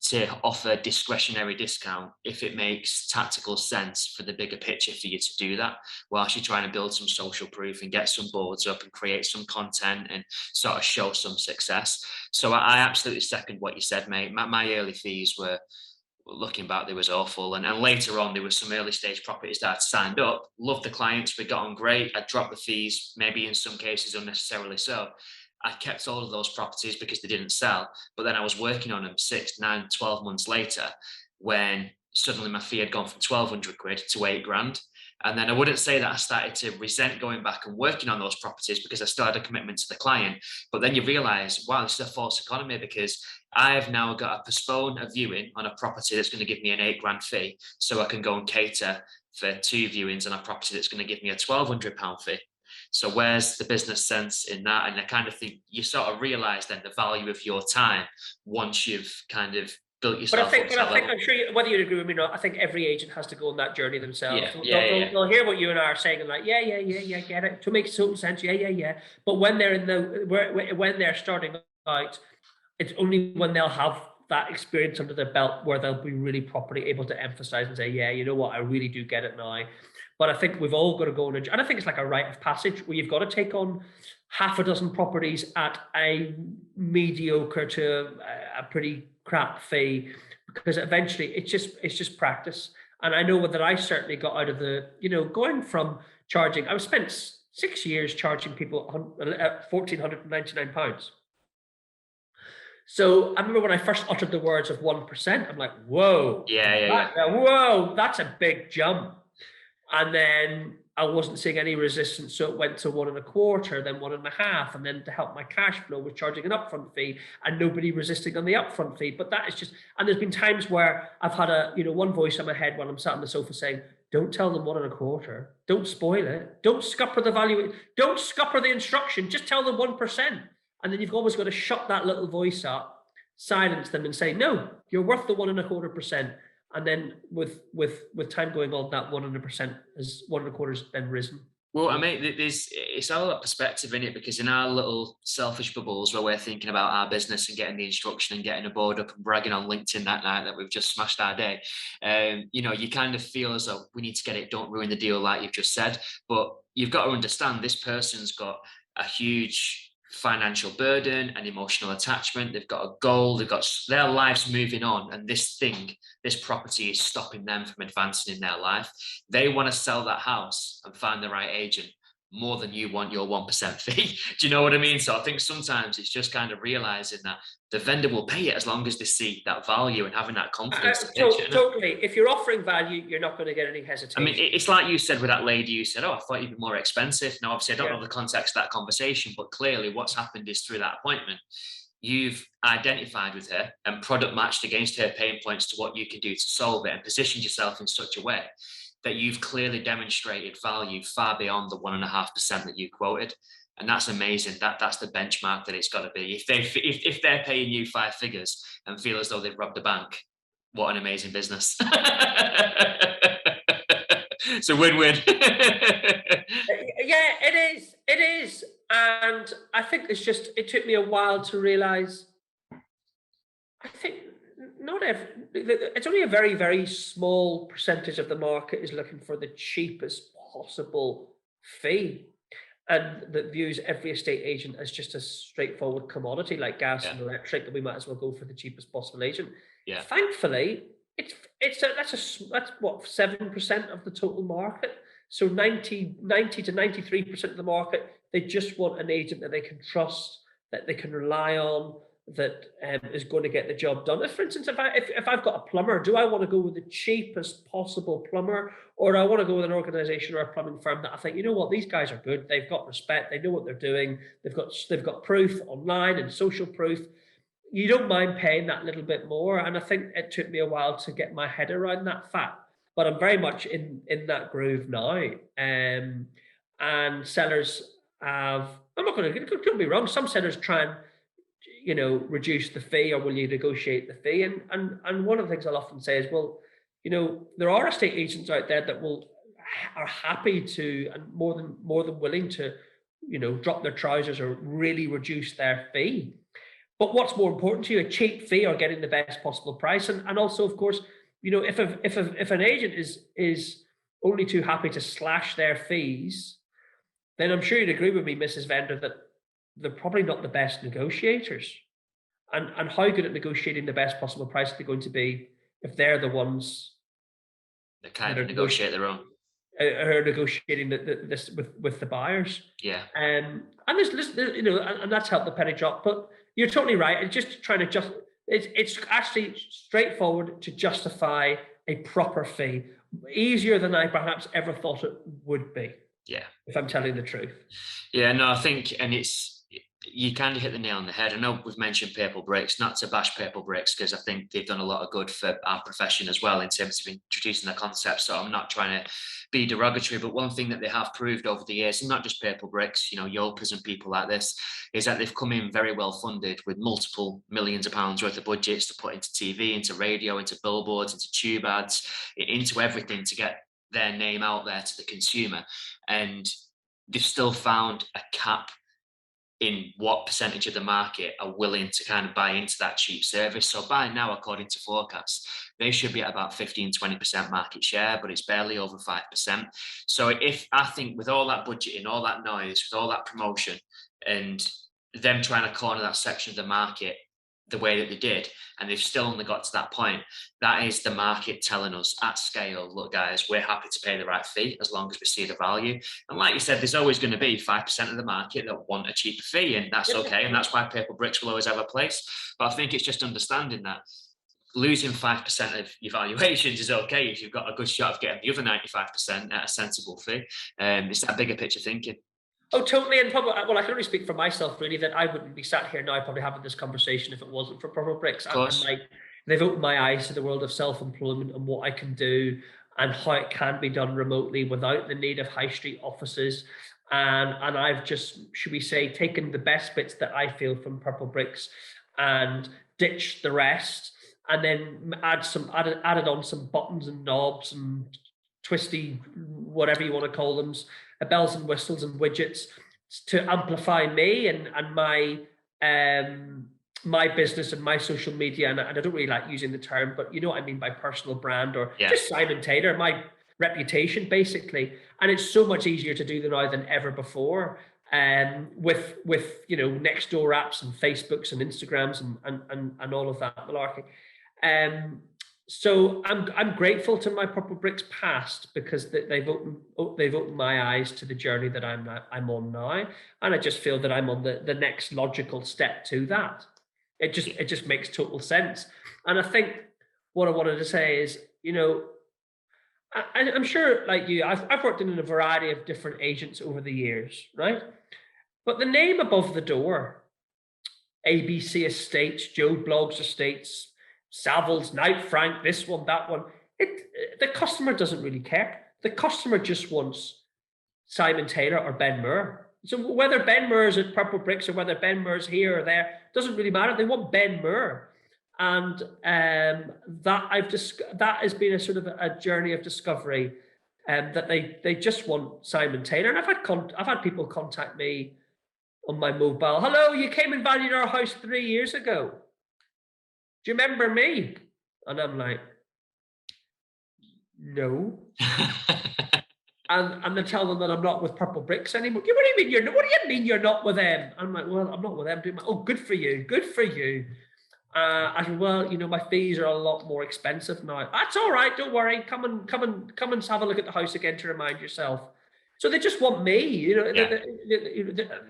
to offer discretionary discount if it makes tactical sense for the bigger picture for you to do that, whilst you're trying to build some social proof and get some boards up and create some content and sort of show some success. So I absolutely second what you said, mate. My early fees were, looking back, they was awful. And later on, there was some early stage properties that I'd signed up, loved the clients, we got on great. I dropped the fees, maybe in some cases unnecessarily so. I kept all of those properties because they didn't sell. But then I was working on them 6, 9, 12 months later, when suddenly my fee had gone from 1,200 quid to 8 grand. And then I wouldn't say that I started to resent going back and working on those properties because I still had a commitment to the client. But then you realize, wow, this is a false economy, because I've now got to postpone a viewing on a property that's going to give me an 8 grand fee, so I can go and cater for 2 viewings on a property that's going to give me a £1,200 fee. So where's the business sense in that? And I kind of think you sort of realize then the value of your time once you've kind of built yourself. But I think I'm sure whether you agree with me or not, I think every agent has to go on that journey themselves. They'll hear what you and I are saying and like, yeah, get it. To make total sense, yeah. But when they're starting out, it's only when they'll have that experience under their belt where they'll be really properly able to emphasize and say, yeah, you know what, I really do get it now. But I think we've all got to go on, and I think it's like a rite of passage where you've got to take on half a dozen properties at a mediocre to a pretty crap fee, because eventually it's just practice. And I know that I certainly got out of the, going from charging, I spent 6 years charging people £1,499. So I remember when I first uttered the words of 1%, I'm like, whoa, whoa, that's a big jump. And then I wasn't seeing any resistance, so it went to 1.25, then 1.5, and then to help my cash flow was charging an upfront fee, and nobody resisting on the upfront fee. But that is just, and there's been times where I've had one voice in my head when I'm sat on the sofa saying, don't tell them 1.25, don't spoil it, don't scupper the value, don't scupper the instruction, just tell them 1%. And then you've always got to shut that little voice up, silence them and say, no, you're worth the 1.25%. And then with time going on, that 100% is 1.25 has then risen. Well, I mean, it's all about perspective in it, because in our little selfish bubbles where we're thinking about our business and getting the instruction and getting a board up and bragging on LinkedIn that night that we've just smashed our day, you kind of feel as though we need to get it, don't ruin the deal, like you've just said. But you've got to understand this person's got a huge financial burden and emotional attachment. They've got a goal, they've got their lives moving on, and this property is stopping them from advancing in their life. They want to sell that house and find the right agent more than you want your 1% fee. Do you know what I mean? So I think sometimes it's just kind of realizing that the vendor will pay it as long as they see that value and having that confidence. Totally. If you're offering value, you're not going to get any hesitation. I mean, it's like you said with that lady, you said, oh, I thought you'd be more expensive. Now, obviously, I don't know the context of that conversation, but clearly what's happened is through that appointment, you've identified with her and product matched against her pain points to what you can do to solve it, and positioned yourself in such a way that you've clearly demonstrated value far beyond the 1.5% that you quoted. And that's amazing. That's the benchmark that it's got to be. If they're paying you 5 figures and feel as though they've robbed a bank, what an amazing business. It's a win-win. Yeah, it is. And I think it took me a while to realize, I think it's only a very, very small percentage of the market is looking for the cheapest possible fee, and that views every estate agent as just a straightforward commodity like gas and electric, that we might as well go for the cheapest possible agent. Yeah. Thankfully, that's what, 7% of the total market. So 90 to 93% of the market, they just want an agent that they can trust, that they can rely on, that is going to get the job done. For instance, if I've got a plumber, do I want to go with the cheapest possible plumber, or do I want to go with an organization or a plumbing firm that I think, you know what, these guys are good, they've got respect, they know what they're doing, they've got proof online and social proof. You don't mind paying that little bit more. And I think it took me a while to get my head around that fact, but I'm very much in that groove now. And sellers have, I'm not going to, don't be wrong, some sellers try and reduce the fee, or will you negotiate the fee? And one of the things I'll often say is, well, there are estate agents out there that are happy to, and more than willing to, drop their trousers or really reduce their fee. But what's more important to you, a cheap fee or getting the best possible price? And also, of course, you know, if an agent is only too happy to slash their fees, then I'm sure you'd agree with me, Mrs. Vendor, that they're probably not the best negotiators. And how good at negotiating the best possible price are they going to be if they're the ones They can't even negotiate their own. Are negotiating this with the buyers? Yeah. And there's you know, and that's helped the penny drop. But you're totally right. It's just trying to it's actually straightforward to justify a proper fee. Easier than I perhaps ever thought it would be. Yeah. If I'm telling the truth. Yeah, no, I think, and you kind of hit the nail on the head. I know we've mentioned Purplebricks, not to bash Purplebricks, because I think they've done a lot of good for our profession as well in terms of introducing the concept. So I'm not trying to be derogatory, but one thing that they have proved over the years, and not just Purplebricks, you know, Yolpers and people like this, is that they've come in very well funded with multiple millions of pounds worth of budgets to put into TV, into radio, into billboards, into tube ads, into everything to get their name out there to the consumer. And they've still found a cap in what percentage of the market are willing to kind of buy into that cheap service. So by now, according to forecasts, they should be at about 15-20% market share, but it's barely over 5%. So if I think with all that budgeting, all that noise, with all that promotion, and them trying to corner that section of the market the way that they did, and they've still only got to that point, that is the market telling us at scale, look guys, we're happy to pay the right fee as long as we see the value. And like you said, there's always going to be 5% of the market that want a cheaper fee, and that's okay, and that's why Purplebricks will always have a place. But I think it's just understanding that losing 5% of your valuations is okay if you've got a good shot of getting the other 95% at a sensible fee. It's that bigger picture thinking. Oh, totally. And probably, well, I can only speak for myself, really, that I wouldn't be sat here now probably having this conversation if it wasn't for Purplebricks. And they've opened my eyes to the world of self-employment and what I can do and how it can be done remotely without the need of high street offices. And I've just, should we say, taken the best bits that I feel from Purplebricks and ditched the rest, and then added on some buttons and knobs and twisty, whatever you want to call them, bells and whistles and widgets to amplify me and my my business and my social media. And I don't really like using the term, but you know what I mean by personal brand, or just Simon Taylor, my reputation basically. And it's so much easier to do now than ever before. With you know, next door apps and Facebooks and Instagrams and all of that malarkey. So I'm grateful to my Purplebricks past, because they've opened my eyes to the journey that I'm on now, and I just feel that I'm on the next logical step to that. It just makes total sense. And I think what I wanted to say is, you know, I'm sure, like you, I've worked in a variety of different agents over the years, right? But the name above the door, ABC Estates, Joe Bloggs Estates, Savills, Knight Frank, this one, that one. The customer doesn't really care. The customer just wants Simon Taylor or Ben Moore. So whether Ben Moore's at Purplebricks or whether Ben Moore's here or there, doesn't really matter. They want Ben Moore. And that has been a sort of a journey of discovery, that they just want Simon Taylor. And I've had people contact me on my mobile. Hello, you came and valued our house 3 years ago. Do you remember me? And I'm like, no. and they tell them that I'm not with Purplebricks anymore. What do you mean you're not with them? I'm like, well, I'm not with them. Oh, good for you. Good for you. I said, well, you know, my fees are a lot more expensive now. That's all right. Don't worry. Come and have a look at the house again to remind yourself. So they just want me, you know.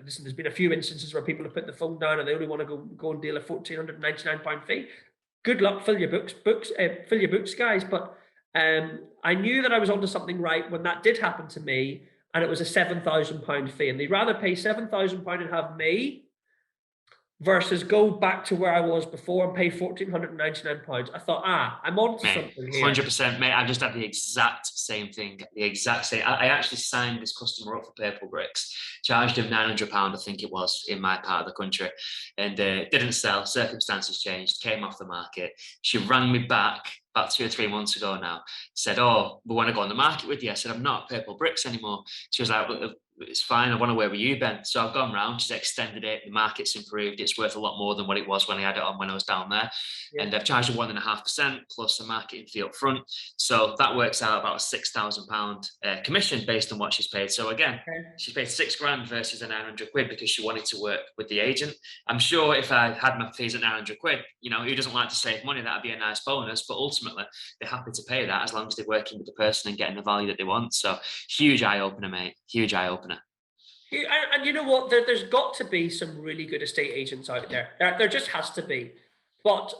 Listen, there's been a few instances where people have put the phone down and they only want to go and deal a £1,499 fee. Good luck, fill your books, guys. But I knew that I was onto something right when that did happen to me, and it was a £7,000 fee, and they'd rather pay £7,000 and have me versus go back to where I was before and pay £1,499. I thought, I'm on to something here. 100%, mate. I just had the exact same thing. I actually signed this customer up for Purplebricks, charged him £900, I think it was, in my part of the country, and didn't sell. Circumstances changed, came off the market. She rang me back about 2 or 3 months ago now, said, oh, we want to go on the market with you. I said, I'm not Purplebricks anymore. She was like, it's fine. I want to work with you, Ben. So I've gone round, she's extended it. The market's improved. It's worth a lot more than what it was when I had it on when I was down there. Yeah. And they've charged a 1.5% plus a marketing fee up front. So that works out about a £6,000 commission based on what she's paid. So again, she's paid £6,000 versus a 900 quid because she wanted to work with the agent. I'm sure if I had my fees at 900 quid, you know, who doesn't like to save money? That'd be a nice bonus. But ultimately, they're happy to pay that as long as they're working with the person and getting the value that they want. So huge eye opener, mate. Huge eye opener. And you know what? There's got to be some really good estate agents out there. There just has to be. But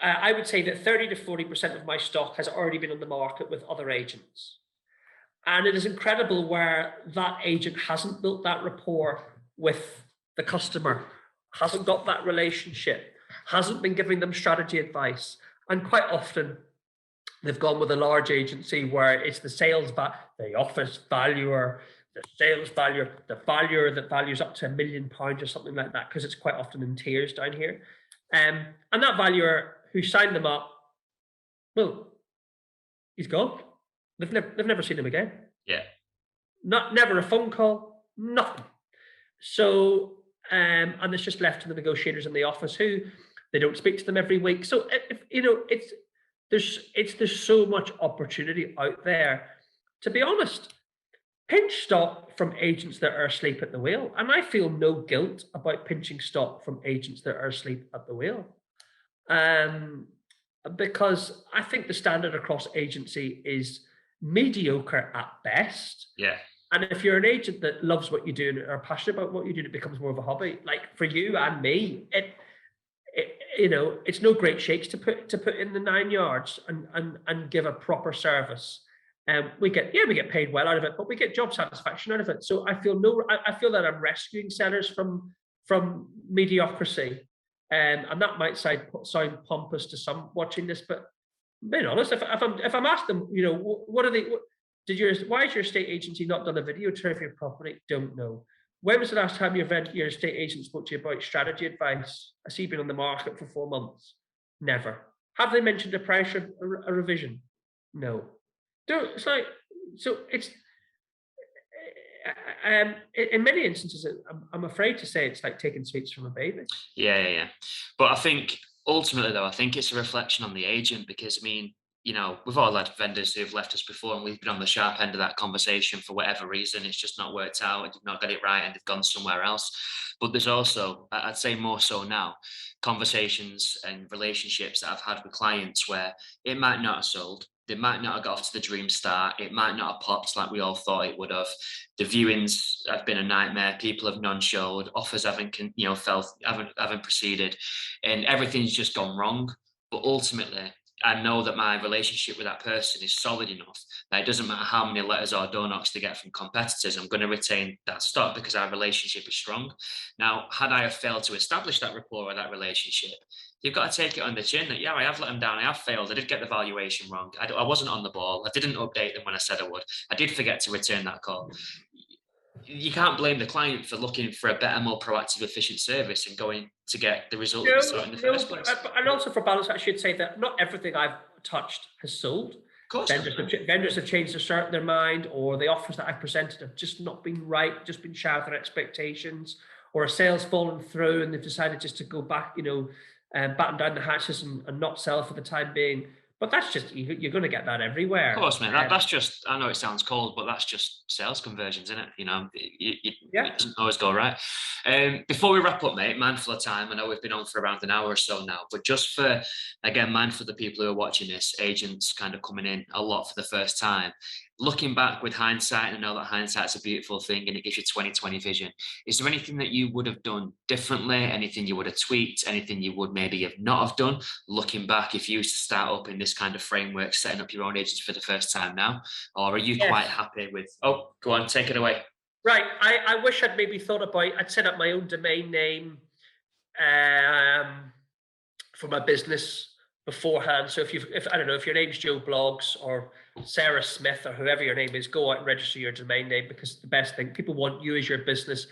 I would say that 30 to 40% of my stock has already been on the market with other agents. And it is incredible where that agent hasn't built that rapport with the customer, hasn't got that relationship, hasn't been giving them strategy advice. And quite often, they've gone with a large agency where it's the the office valuer, the sales valuer, the valuer that values up to £1 million or something like that, because it's quite often in tiers down here. And that valuer who signed them up, well, he's gone. They've never seen him again. Yeah. Never a phone call, nothing. So, and it's just left to the negotiators in the office who they don't speak to them every week. So, there's so much opportunity out there. To be honest, pinch stock from agents that are asleep at the wheel. And I feel no guilt about pinching stock from agents that are asleep at the wheel. Because I think the standard across agency is mediocre at best. Yeah. And if you're an agent that loves what you do and are passionate about what you do, it becomes more of a hobby. Like for you and me, it's no great shakes to put in the 9 yards and give a proper service. We get paid well out of it, but we get job satisfaction out of it. So I feel that I'm rescuing sellers from mediocrity. And that might sound pompous to some watching this, but being honest, if I'm asked them, why has your estate agency not done a video tour of your property? Don't know. When was the last time your estate agent spoke to you about strategy advice? I see you've been on the market for 4 months. Never. Have they mentioned a price a revision? No. In many instances, I'm afraid to say it's like taking sweets from a baby. Yeah. But I think ultimately, though, I think it's a reflection on the agent because, I mean, you know, we've all had vendors who've left us before and we've been on the sharp end of that conversation for whatever reason. It's just not worked out. You've not got it right and they've gone somewhere else. But there's also, I'd say more so now, conversations and relationships that I've had with clients where it might not have sold. They might not have got off to the dream start. It might not have popped like we all thought it would have. The viewings have been a nightmare. People have non-showed. Offers haven't proceeded, and everything's just gone wrong. But ultimately, I know that my relationship with that person is solid enough that it doesn't matter how many letters or door knocks they get from competitors. I'm going to retain that stock because our relationship is strong. Now, had I have failed to establish that rapport or that relationship, you've got to take it on the chin that, yeah, I have let them down. I have failed. I did get the valuation wrong. I wasn't on the ball. I didn't update them when I said I would. I did forget to return that call. You can't blame the client for looking for a better, more proactive, efficient service and going to get the result that we sought in the first place. And also for balance, I should say that not everything I've touched has sold. Of course. Vendors have changed their mind, or the offers that I presented have just not been right, just been shy of their expectations, or a sale's fallen through and they've decided just to go back, batten down the hatches and not sell for the time being. But that's just, you're going to get that everywhere. Of course, man. That's just, I know it sounds cold, but that's just sales conversions, isn't it? It doesn't always go right. Before we wrap up, mate, mindful of time, I know we've been on for around an hour or so now, but just for, again, mindful of the people who are watching this, agents kind of coming in a lot for the first time. Looking back with hindsight, and I know that hindsight's a beautiful thing and it gives you 20/20 vision. Is there anything that you would have done differently? Anything you would have tweaked? Anything you would maybe have not have done? Looking back, if you used to start up in this kind of framework, setting up your own agency for the first time now, or are you quite happy with, oh, go on, take it away. Right. I wish I'd maybe thought about, I'd set up my own domain name for my business beforehand. So if I don't know, if your name's Joe Blogs or Sarah Smith or whoever your name is, go out and register your domain name, because the best thing, people want you as your business.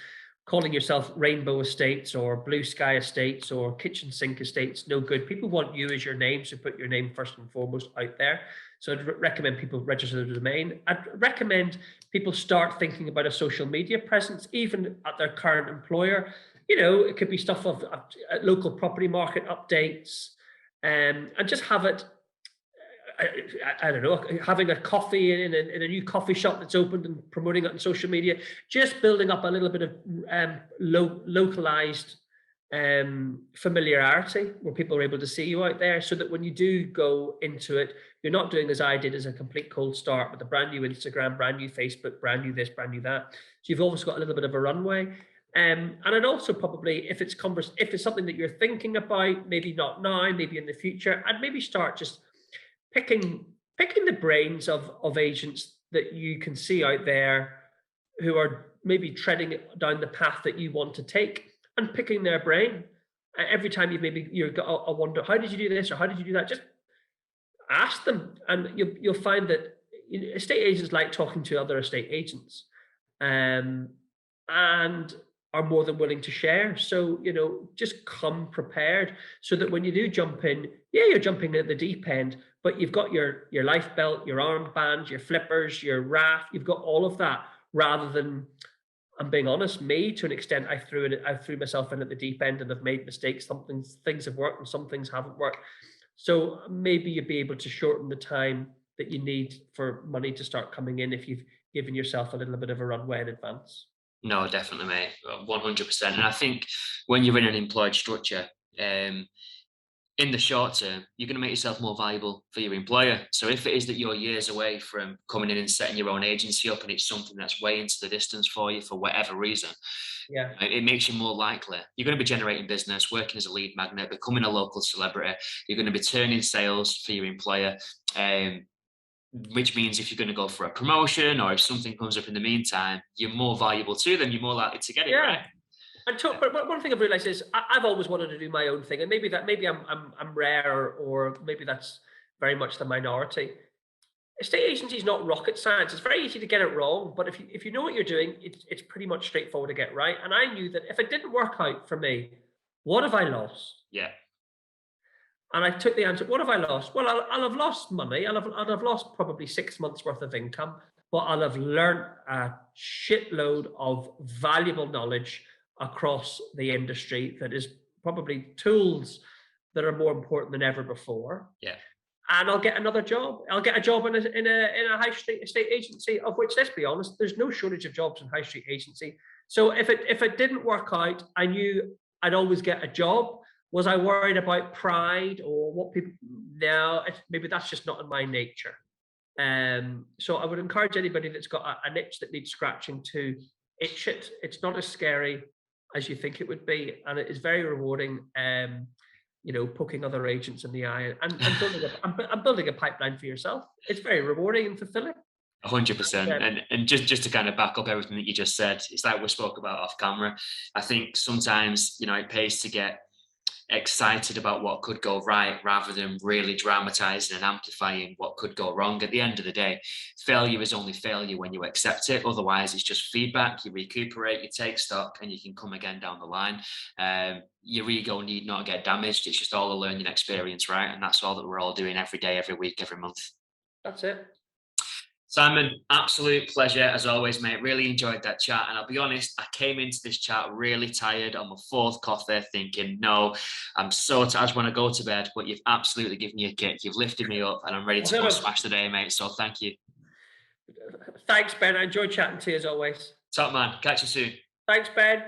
Calling yourself Rainbow Estates or Blue Sky Estates or Kitchen Sink Estates, no good. People want you as your name, so put your name first and foremost out there. So I'd recommend people register the domain. I'd recommend people start thinking about a social media presence, even at their current employer. It could be stuff of local property market updates, and just have it. I don't know, having a coffee in a new coffee shop that's opened and promoting it on social media, just building up a little bit of localized familiarity where people are able to see you out there, so that when you do go into it, you're not doing as I did, as a complete cold start with a brand new Instagram, brand new Facebook, brand new this, brand new that. So you've always got a little bit of a runway. And I'd also probably, if it's something that you're thinking about, maybe not now, maybe in the future, I'd maybe start just picking the brains of agents that you can see out there who are maybe treading down the path that you want to take, and picking their brain. Every time you've got a wonder, how did you do this or how did you do that? Just ask them, and you'll find that estate agents like talking to other estate agents, and are more than willing to share. So, just come prepared, so that when you do jump in, you're jumping at the deep end, but you've got your life belt, your armband, your flippers, your raft, you've got all of that, rather than, I'm being honest, me, to an extent, I threw myself in at the deep end and have made mistakes. Things have worked and some things haven't worked. So maybe you'd be able to shorten the time that you need for money to start coming in if you've given yourself a little bit of a runway in advance. No, definitely, mate. 100%. And I think when you're in an employed structure, in the short term, you're going to make yourself more valuable for your employer. So if it is that you're years away from coming in and setting your own agency up, and it's something that's way into the distance for you for whatever reason, it makes you more likely. You're going to be generating business, working as a lead magnet, becoming a local celebrity. You're going to be turning sales for your employer. Which means if you're going to go for a promotion, or if something comes up in the meantime, you're more valuable to them. You're more likely to get it, right? But one thing I've realized is I've always wanted to do my own thing, and maybe I'm rare, or maybe that's very much the minority. Estate agency is not rocket science. It's very easy to get it wrong, but if you know what you're doing, it's pretty much straightforward to get right. And I knew that if it didn't work out for me, what have I lost? Yeah. And I took the answer, what have I lost? Well, I'll have lost money. I'll have lost probably 6 months worth of income, but I'll have learned a shitload of valuable knowledge across the industry that is probably tools that are more important than ever before. Yeah. And I'll get another job. I'll get a job in a high street estate agency, of which, let's be honest, there's no shortage of jobs in high street agency. So if it didn't work out, I knew I'd always get a job. Was I worried about pride or what people? No, maybe that's just not in my nature. So I would encourage anybody that's got an itch that needs scratching to itch it. It's not as scary as you think it would be, and it is very rewarding. Poking other agents in the eye and building a pipeline for yourself. It's very rewarding and fulfilling. 100%. And just to kind of back up everything that you just said, it's like we spoke about off camera. I think sometimes, it pays to get excited about what could go right rather than really dramatizing and amplifying what could go wrong. At the end of the day, failure is only failure when you accept it. Otherwise, it's just feedback. You recuperate, you take stock, and you can come again down the line. Your ego need not get damaged. It's just all a learning experience, right? And that's all that we're all doing every day, every week, every month. That's it. Simon, absolute pleasure as always, mate. Really enjoyed that chat. And I'll be honest, I came into this chat really tired on my 4th coffee, thinking, no, I'm so tired, I just want to go to bed. But you've absolutely given me a kick. You've lifted me up, and I'm ready to go smash the day, mate. So thank you. Thanks, Ben. I enjoyed chatting to you as always. Top man. Catch you soon. Thanks, Ben.